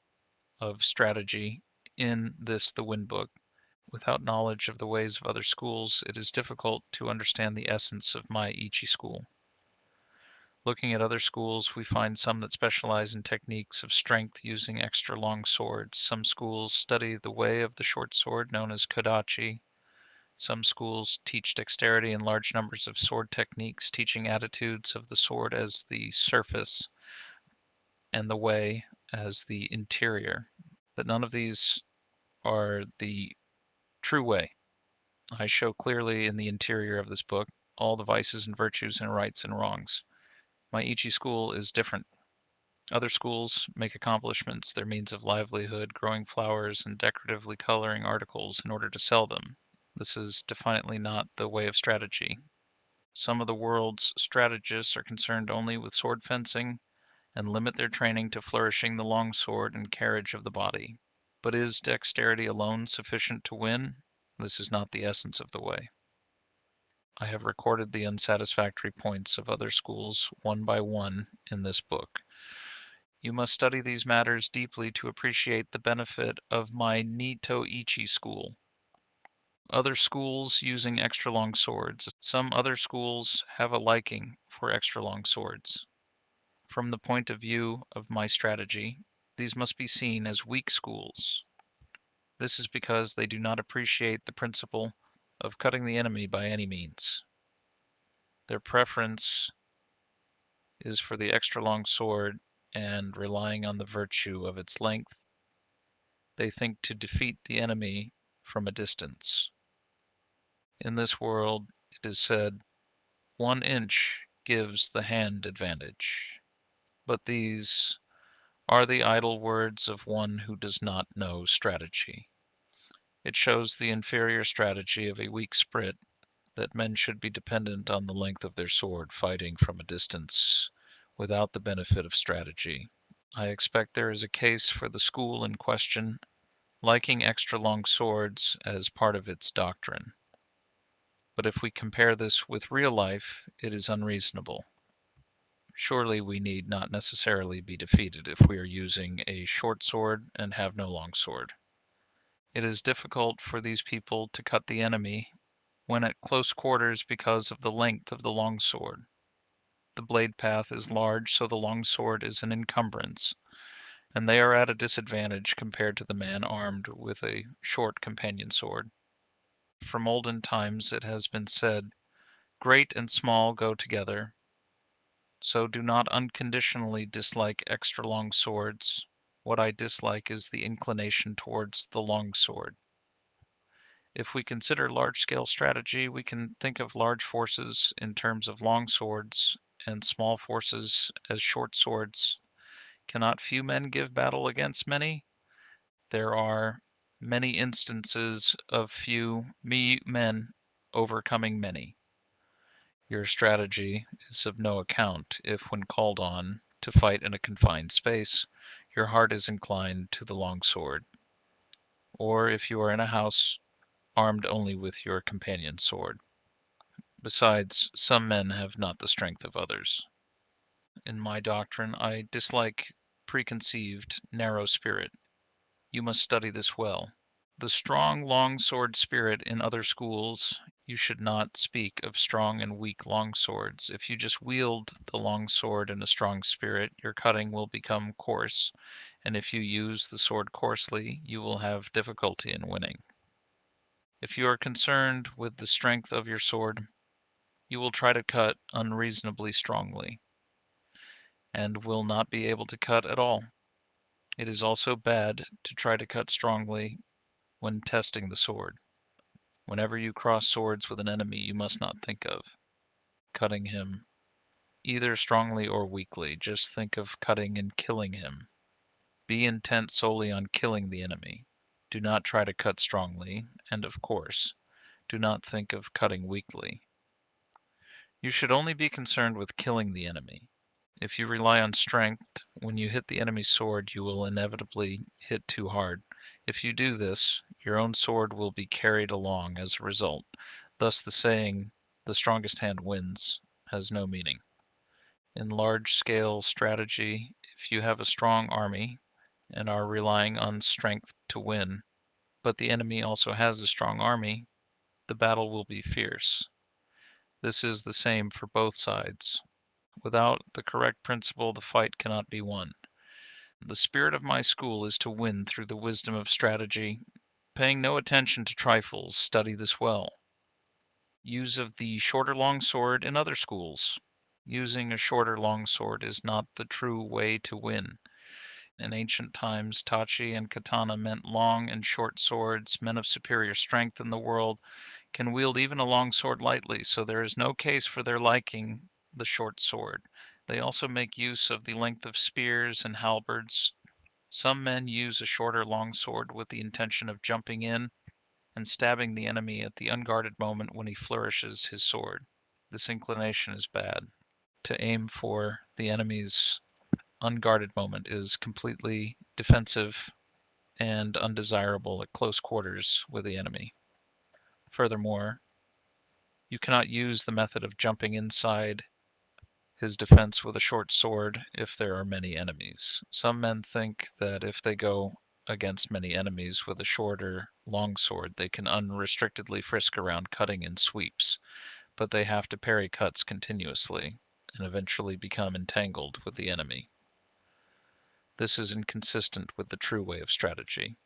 of strategy in this The Wind Book. Without knowledge of the ways of other schools, it is difficult to understand the essence of my Ichi school. Looking at other schools, we find some that specialize in techniques of strength using extra long swords. Some schools study the way of the short sword known as kodachi. Some schools teach dexterity and large numbers of sword techniques, teaching attitudes of the sword as the surface and the way as the interior. But none of these are the true way. I show clearly in the interior of this book all the vices and virtues and rights and wrongs. My Ichi school is different. Other schools make accomplishments their means of livelihood, growing flowers and decoratively coloring articles in order to sell them. This is definitely not the way of strategy. Some of the world's strategists are concerned only with sword fencing and limit their training to flourishing the long sword and carriage of the body. But is dexterity alone sufficient to win? This is not the essence of the way. I have recorded the unsatisfactory points of other schools one by one in this book. You must study these matters deeply to appreciate the benefit of my Nito Ichi school. Other schools using extra long swords. Some other schools have a liking for extra long swords. From the point of view of my strategy, these must be seen as weak schools. This is because they do not appreciate the principle of cutting the enemy by any means. Their preference is for the extra long sword, and relying on the virtue of its length, they think to defeat the enemy from a distance. In this world, it is said, 1 inch gives the hand advantage. But these are the idle words of one who does not know strategy. It shows the inferior strategy of a weak spirit that men should be dependent on the length of their sword, fighting from a distance without the benefit of strategy. I expect there is a case for the school in question liking extra long swords as part of its doctrine. But if we compare this with real life, it is unreasonable. Surely we need not necessarily be defeated if we are using a short sword and have no long sword. It is difficult for these people to cut the enemy when at close quarters because of the length of the long sword. The blade path is large, so the long sword is an encumbrance, and they are at a disadvantage compared to the man armed with a short companion sword. From olden times it has been said, great and small go together, so do not unconditionally dislike extra long swords. What I dislike is the inclination towards the long sword. If we consider large-scale strategy, we can think of large forces in terms of long swords and small forces as short swords. Cannot few men give battle against many? There are many instances of few men overcoming many. Your strategy is of no account if, when called on to fight in a confined space, your heart is inclined to the long sword, or if you are in a house armed only with your companion sword. Besides, some men have not the strength of others. In my doctrine, I dislike preconceived, narrow spirit. You must study this well. The strong long sword spirit in other schools, you should not speak of strong and weak long swords. If you just wield the long sword in a strong spirit, your cutting will become coarse, and if you use the sword coarsely, you will have difficulty in winning. If you are concerned with the strength of your sword, you will try to cut unreasonably strongly, and will not be able to cut at all. It is also bad to try to cut strongly when testing the sword. Whenever you cross swords with an enemy, you must not think of cutting him either strongly or weakly. Just think of cutting and killing him. Be intent solely on killing the enemy. Do not try to cut strongly, and of course, do not think of cutting weakly. You should only be concerned with killing the enemy. If you rely on strength, when you hit the enemy's sword, you will inevitably hit too hard. If you do this, your own sword will be carried along as a result. Thus the saying, "the strongest hand wins," has no meaning. In large-scale strategy, if you have a strong army and are relying on strength to win, but the enemy also has a strong army, the battle will be fierce. This is the same for both sides. Without the correct principle, the fight cannot be won. The spirit of my school is to win through the wisdom of strategy, paying no attention to trifles. Study this well. Use of the shorter longsword in other schools. Using a shorter longsword is not the true way to win. In ancient times, tachi and katana meant long and short swords. Men of superior strength in the world can wield even a long sword lightly, so there is no case for their liking the short sword. They also make use of the length of spears and halberds. Some men use a shorter long sword with the intention of jumping in and stabbing the enemy at the unguarded moment when he flourishes his sword. This inclination is bad. To aim for the enemy's unguarded moment is completely defensive and undesirable at close quarters with the enemy. Furthermore, you cannot use the method of jumping inside his defense with a short sword if there are many enemies. Some men think that if they go against many enemies with a shorter long sword, they can unrestrictedly frisk around cutting in sweeps, but they have to parry cuts continuously and eventually become entangled with the enemy. This is inconsistent with the true way of strategy.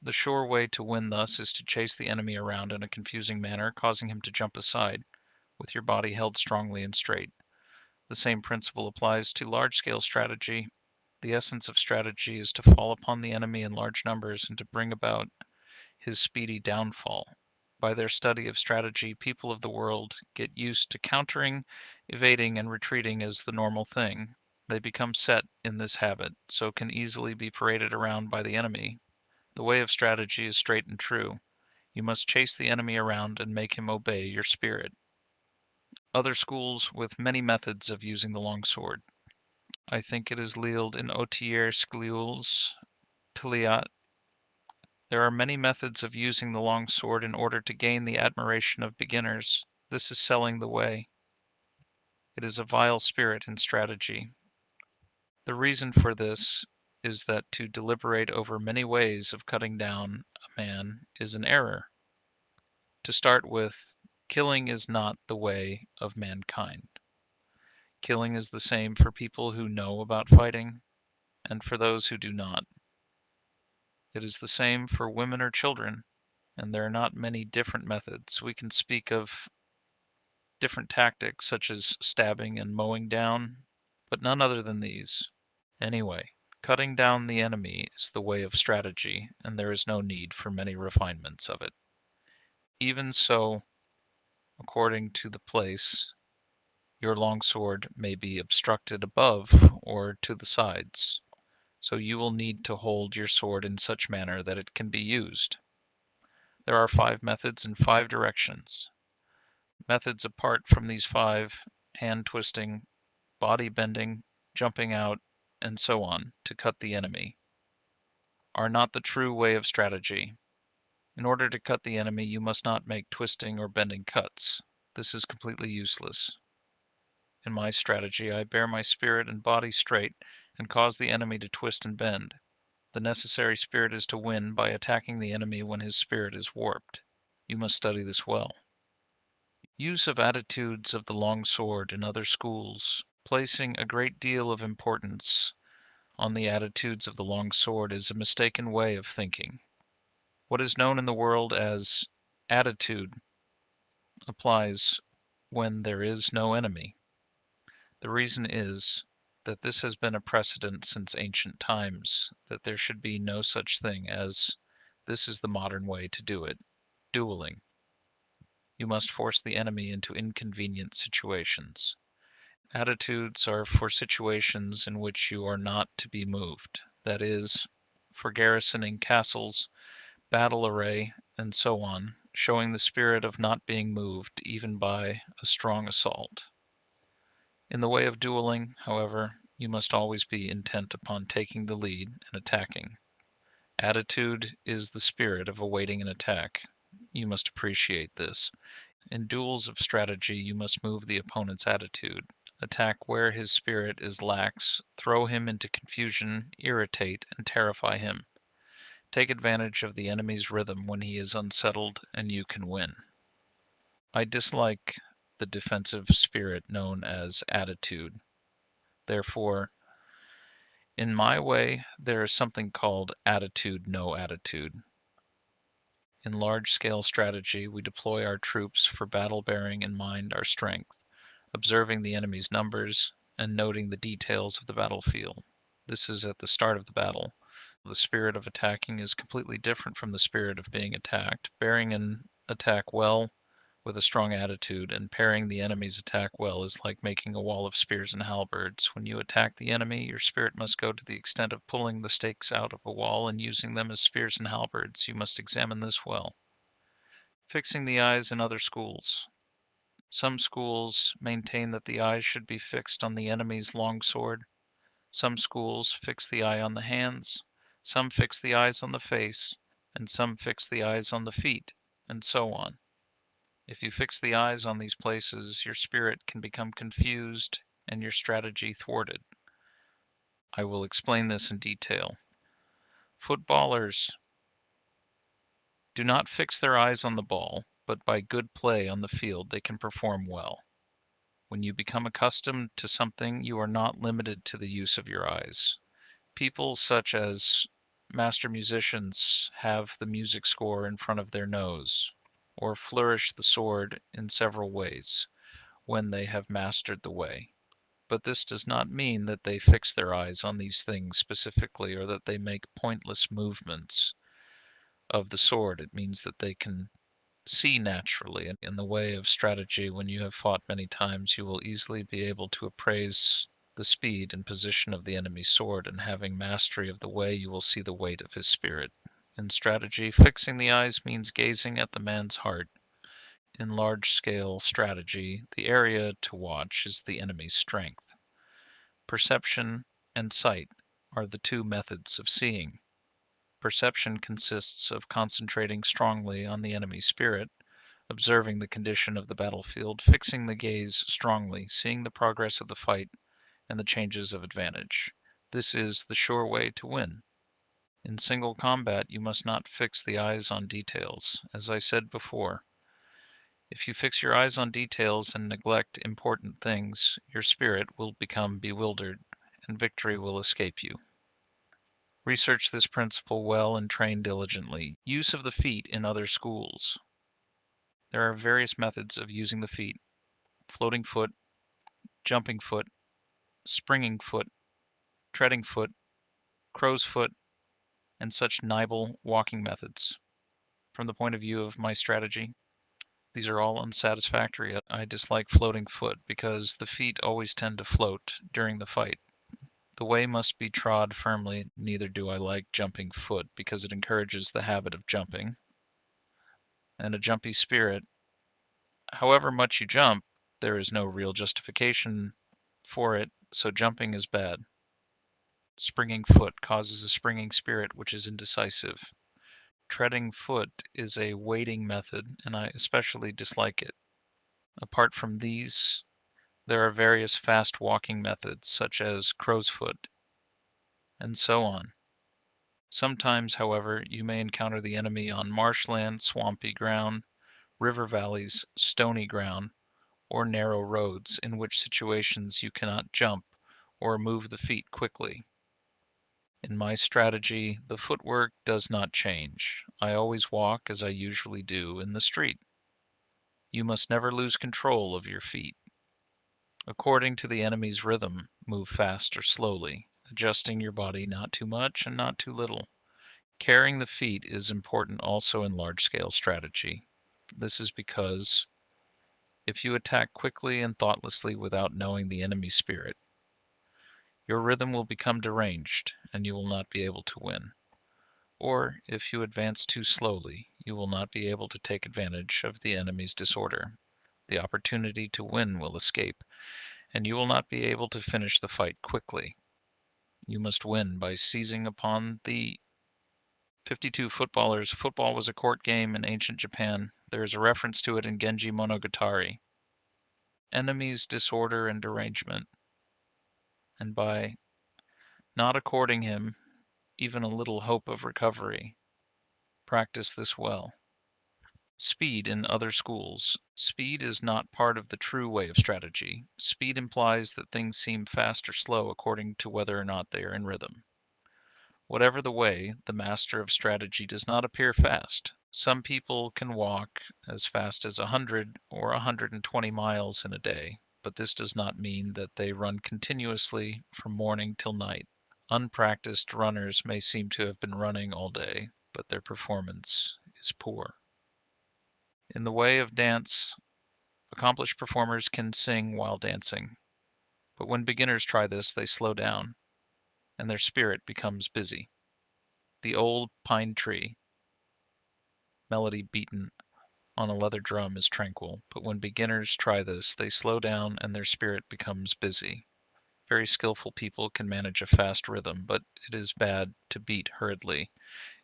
The sure way to win thus is to chase the enemy around in a confusing manner, causing him to jump aside, with your body held strongly and straight. The same principle applies to large-scale strategy. The essence of strategy is to fall upon the enemy in large numbers and to bring about his speedy downfall. By their study of strategy, people of the world get used to countering, evading, and retreating as the normal thing. They become set in this habit, so can easily be paraded around by the enemy. The way of strategy is straight and true. You must chase the enemy around and make him obey your spirit. Other schools with many methods of using the longsword. I think it is Leald in Otier Skliul's Tiliat. There are many methods of using the longsword in order to gain the admiration of beginners. This is selling the way. It is a vile spirit in strategy. The reason for this is that to deliberate over many ways of cutting down a man is an error. To start with, killing is not the way of mankind. Killing is the same for people who know about fighting and for those who do not. It is the same for women or children, and there are not many different methods. We can speak of different tactics such as stabbing and mowing down, but none other than these. Anyway, cutting down the enemy is the way of strategy, and there is no need for many refinements of it. Even so, according to the place, your longsword may be obstructed above or to the sides, so you will need to hold your sword in such manner that it can be used. There are 5 methods in 5 directions. Methods apart from these 5, hand twisting, body bending, jumping out, and so on, to cut the enemy, are not the true way of strategy. In order to cut the enemy, you must not make twisting or bending cuts. This is completely useless. In my strategy, I bear my spirit and body straight and cause the enemy to twist and bend. The necessary spirit is to win by attacking the enemy when his spirit is warped. You must study this well. Use of attitudes of the long sword in other schools, placing a great deal of importance on the attitudes of the long sword, is a mistaken way of thinking. What is known in the world as attitude applies when there is no enemy. The reason is that this has been a precedent since ancient times, that there should be no such thing as this is the modern way to do it, dueling. You must force the enemy into inconvenient situations. Attitudes are for situations in which you are not to be moved, that is, for garrisoning castles, battle array, and so on, showing the spirit of not being moved even by a strong assault. In the way of dueling, however, you must always be intent upon taking the lead and attacking. Attitude is the spirit of awaiting an attack. You must appreciate this. In duels of strategy, you must move the opponent's attitude, attack where his spirit is lax, throw him into confusion, irritate, and terrify him. Take advantage of the enemy's rhythm when he is unsettled, and you can win. I dislike the defensive spirit known as attitude. Therefore, in my way, there is something called attitude, no attitude. In large-scale strategy, we deploy our troops for battle bearing in mind our strength, observing the enemy's numbers, and noting the details of the battlefield. This is at the start of the battle. The spirit of attacking is completely different from the spirit of being attacked. Bearing an attack well with a strong attitude and parrying the enemy's attack well is like making a wall of spears and halberds. When you attack the enemy, your spirit must go to the extent of pulling the stakes out of a wall and using them as spears and halberds. You must examine this well. Fixing the eyes in other schools. Some schools maintain that the eyes should be fixed on the enemy's longsword. Some schools fix the eye on the hands, some fix the eyes on the face, and some fix the eyes on the feet, and so on. If you fix the eyes on these places, your spirit can become confused and your strategy thwarted. I will explain this in detail. Footballers do not fix their eyes on the ball, but by good play on the field they can perform well. When you become accustomed to something, you are not limited to the use of your eyes. People such as master musicians have the music score in front of their nose, or flourish the sword in several ways when they have mastered the way. But this does not mean that they fix their eyes on these things specifically or that they make pointless movements of the sword. It means that they can see naturally. And in the way of strategy, when you have fought many times, you will easily be able to appraise the speed and position of the enemy's sword, and having mastery of the way, you will see the weight of his spirit. In strategy, fixing the eyes means gazing at the man's heart. In large-scale strategy, the area to watch is the enemy's strength. Perception and sight are the two methods of seeing. Perception consists of concentrating strongly on the enemy's spirit, observing the condition of the battlefield, fixing the gaze strongly, seeing the progress of the fight and the changes of advantage. This is the sure way to win. In single combat, you must not fix the eyes on details. As I said before, if you fix your eyes on details and neglect important things, your spirit will become bewildered and victory will escape you. Research this principle well and train diligently. Use of the feet in other schools. There are various methods of using the feet: floating foot, jumping foot, springing foot, treading foot, crow's foot, and such nibble walking methods. From the point of view of my strategy, these are all unsatisfactory. I dislike floating foot because the feet always tend to float during the fight. The way must be trod firmly. Neither do I like jumping foot because it encourages the habit of jumping and a jumpy spirit. However much you jump, there is no real justification for it, so jumping is bad. Springing foot causes a springing spirit which is indecisive. Treading foot is a waiting method, and I especially dislike it. Apart from these, there are various fast walking methods, such as crow's foot, and so on. Sometimes, however, you may encounter the enemy on marshland, swampy ground, river valleys, stony ground, or narrow roads, in which situations you cannot jump or move the feet quickly. In my strategy, the footwork does not change. I always walk as I usually do in the street. You must never lose control of your feet. According to the enemy's rhythm, move fast or slowly, adjusting your body not too much and not too little. Carrying the feet is important also in large-scale strategy. This is because If you attack quickly and thoughtlessly without knowing the enemy's spirit, your rhythm will become deranged, and you will not be able to win. Or, if you advance too slowly, you will not be able to take advantage of the enemy's disorder. The opportunity to win will escape, and you will not be able to finish the fight quickly. You must win by seizing upon the 52 footballers. Football was a court game in ancient Japan. There is a reference to it in Genji Monogatari. Enemy's disorder and derangement, and by not according him even a little hope of recovery. Practice this well. Speed in other schools. Speed is not part of the true way of strategy. Speed implies that things seem fast or slow according to whether or not they are in rhythm. Whatever the way, the master of strategy does not appear fast. Some people can walk as fast as 100 or 120 miles in a day, but this does not mean that they run continuously from morning till night. Unpracticed runners may seem to have been running all day, but their performance is poor. In the way of dance, accomplished performers can sing while dancing, but when beginners try this, they slow down, and their spirit becomes busy. The old pine tree melody beaten on a leather drum is tranquil, but when beginners try this, they slow down and their spirit becomes busy. Very skillful people can manage a fast rhythm, but it is bad to beat hurriedly.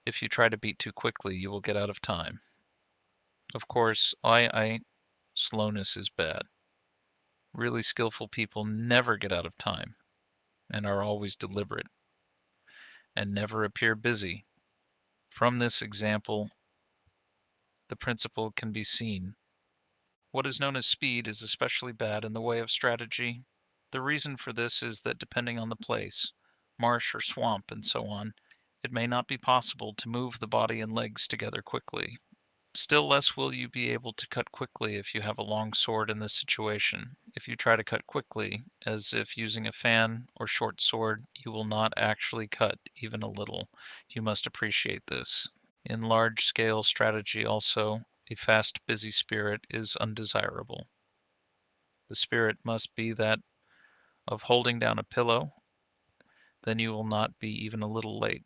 If you try to beat too quickly, you will get out of time. Of course, slowness is bad. Really skillful people never get out of time and are always deliberate and never appear busy. From this example, the principle can be seen. What is known as speed is especially bad in the way of strategy. The reason for this is that depending on the place, marsh or swamp and so on, it may not be possible to move the body and legs together quickly. Still less will you be able to cut quickly if you have a long sword in this situation. If you try to cut quickly, as if using a fan or short sword, you will not actually cut even a little. You must appreciate this. In large-scale strategy also, a fast, busy spirit is undesirable. The spirit must be that of holding down a pillow, then you will not be even a little late.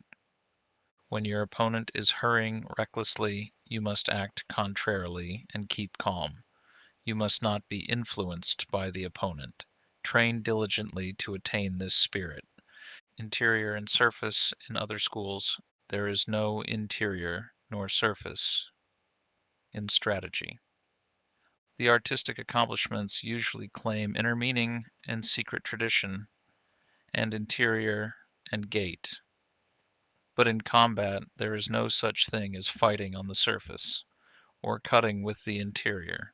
When your opponent is hurrying recklessly, you must act contrarily and keep calm. You must not be influenced by the opponent. Train diligently to attain this spirit. Interior and surface in other schools, there is no interior nor surface in strategy. The artistic accomplishments usually claim inner meaning and secret tradition, and interior and gait. But in combat, there is no such thing as fighting on the surface, or cutting with the interior.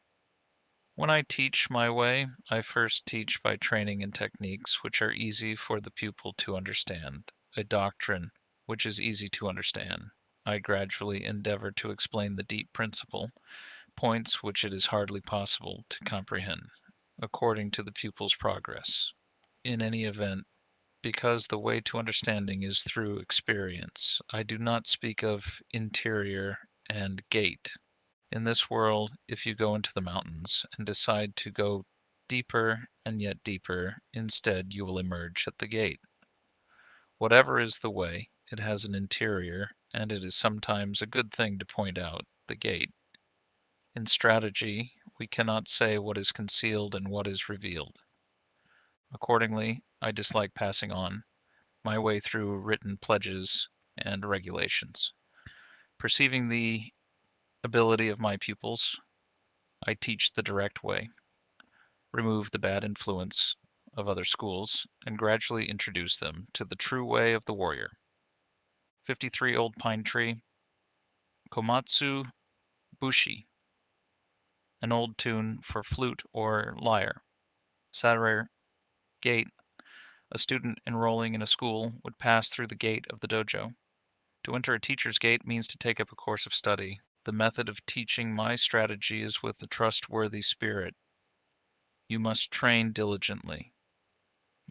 When I teach my way, I first teach by training in techniques which are easy for the pupil to understand, a doctrine which is easy to understand. I gradually endeavor to explain the deep principle, points which it is hardly possible to comprehend, according to the pupil's progress. In any event, because the way to understanding is through experience, I do not speak of interior and gait. In this world, if you go into the mountains and decide to go deeper and yet deeper, instead you will emerge at the gate. Whatever is the way, it has an interior, and it is sometimes a good thing to point out the gate. In strategy, we cannot say what is concealed and what is revealed. Accordingly, I dislike passing on my way through written pledges and regulations. Perceiving the ability of my pupils, I teach the direct way, remove the bad influence of other schools, and gradually introduce them to the true way of the warrior. 53 Old Pine Tree, Komatsu Bushi, an old tune for flute or lyre. Satire, gate. A student enrolling in a school would pass through the gate of the dojo. To enter a teacher's gate means to take up a course of study. The method of teaching my strategy is with a trustworthy spirit. You must train diligently.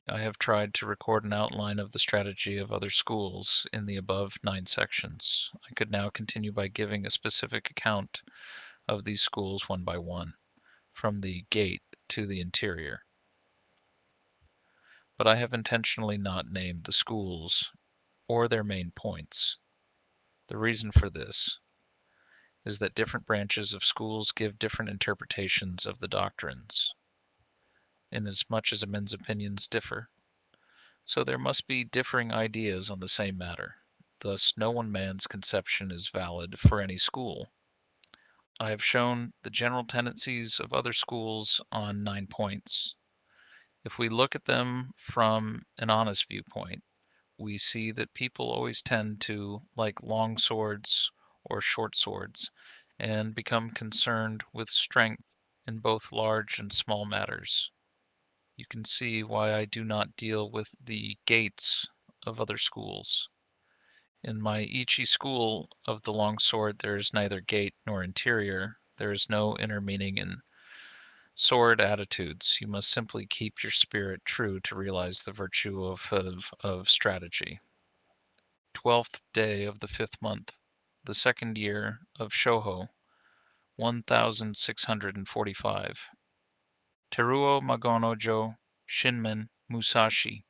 I have tried to record an outline of the strategy of other schools in the above 9 sections. I could now continue by giving a specific account of these schools one by one. from the gate to the interior. But I have intentionally not named the schools or their main points. The reason for this is that different branches of schools give different interpretations of the doctrines, inasmuch as men's opinions differ. So there must be differing ideas on the same matter. Thus, no one man's conception is valid for any school. I have shown the general tendencies of other schools on 9 points. If we look at them from an honest viewpoint, we see that people always tend to like long swords or short swords and become concerned with strength in both large and small matters. You can see why I do not deal with the gates of other schools. In my Ichi school of the long sword, there is neither gate nor interior. There is no inner meaning in sword attitudes. You must simply keep your spirit true to realize the virtue of strategy. 12th day of the 5th month, the 2nd year of Shoho, 1645. Teruo Magonojo Shinmen Musashi.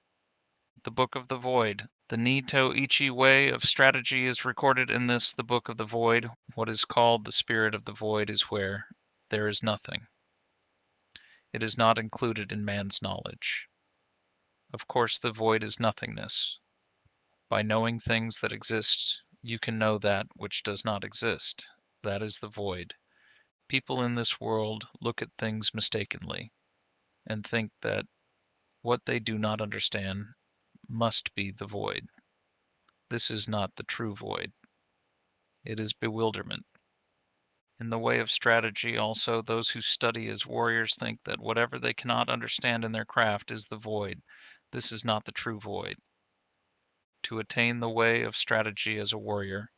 The Book of the Void. The Nito Ichi way of strategy is recorded in this, the Book of the Void. What is called the Spirit of the Void is where there is nothing. It is not included in man's knowledge. Of course, the void is nothingness. By knowing things that exist, you can know that which does not exist. That is the void. People in this world look at things mistakenly and think that what they do not understand must be the void. This is not the true void. It is bewilderment. In the way of strategy also, those who study as warriors think that whatever they cannot understand in their craft is the void. This is not the true void. To attain the way of strategy as a warrior,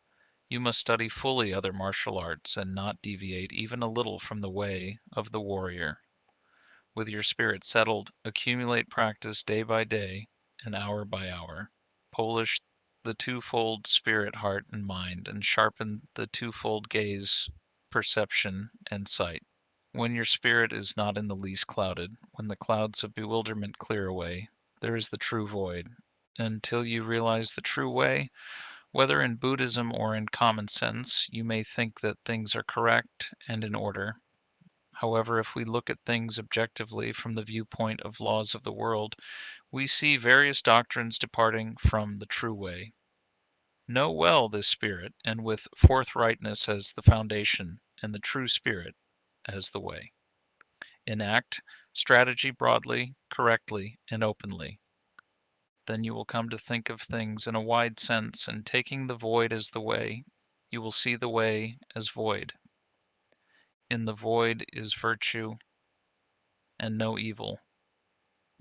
you must study fully other martial arts and not deviate even a little from the way of the warrior. With your spirit settled, accumulate practice day by day and hour by hour. Polish the twofold spirit, heart, and mind, and sharpen the twofold gaze, perception, and sight. When your spirit is not in the least clouded, when the clouds of bewilderment clear away, there is the true void. Until you realize the true way, whether in Buddhism or in common sense, you may think that things are correct and in order. However, if we look at things objectively from the viewpoint of laws of the world, we see various doctrines departing from the true way. Know well this spirit, and with forthrightness as the foundation, and the true spirit as the way. Enact strategy broadly, correctly, and openly. Then you will come to think of things in a wide sense, and taking the void as the way, you will see the way as void. In the void is virtue and no evil.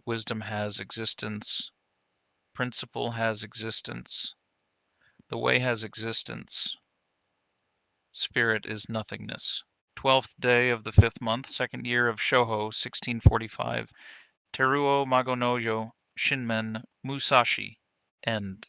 Wisdom has existence. Principle has existence. The way has existence. Spirit is nothingness. 12th day of the 5th month, 2nd year of Shoho, 1645. Teruo Magonojo Shinmen Musashi. End.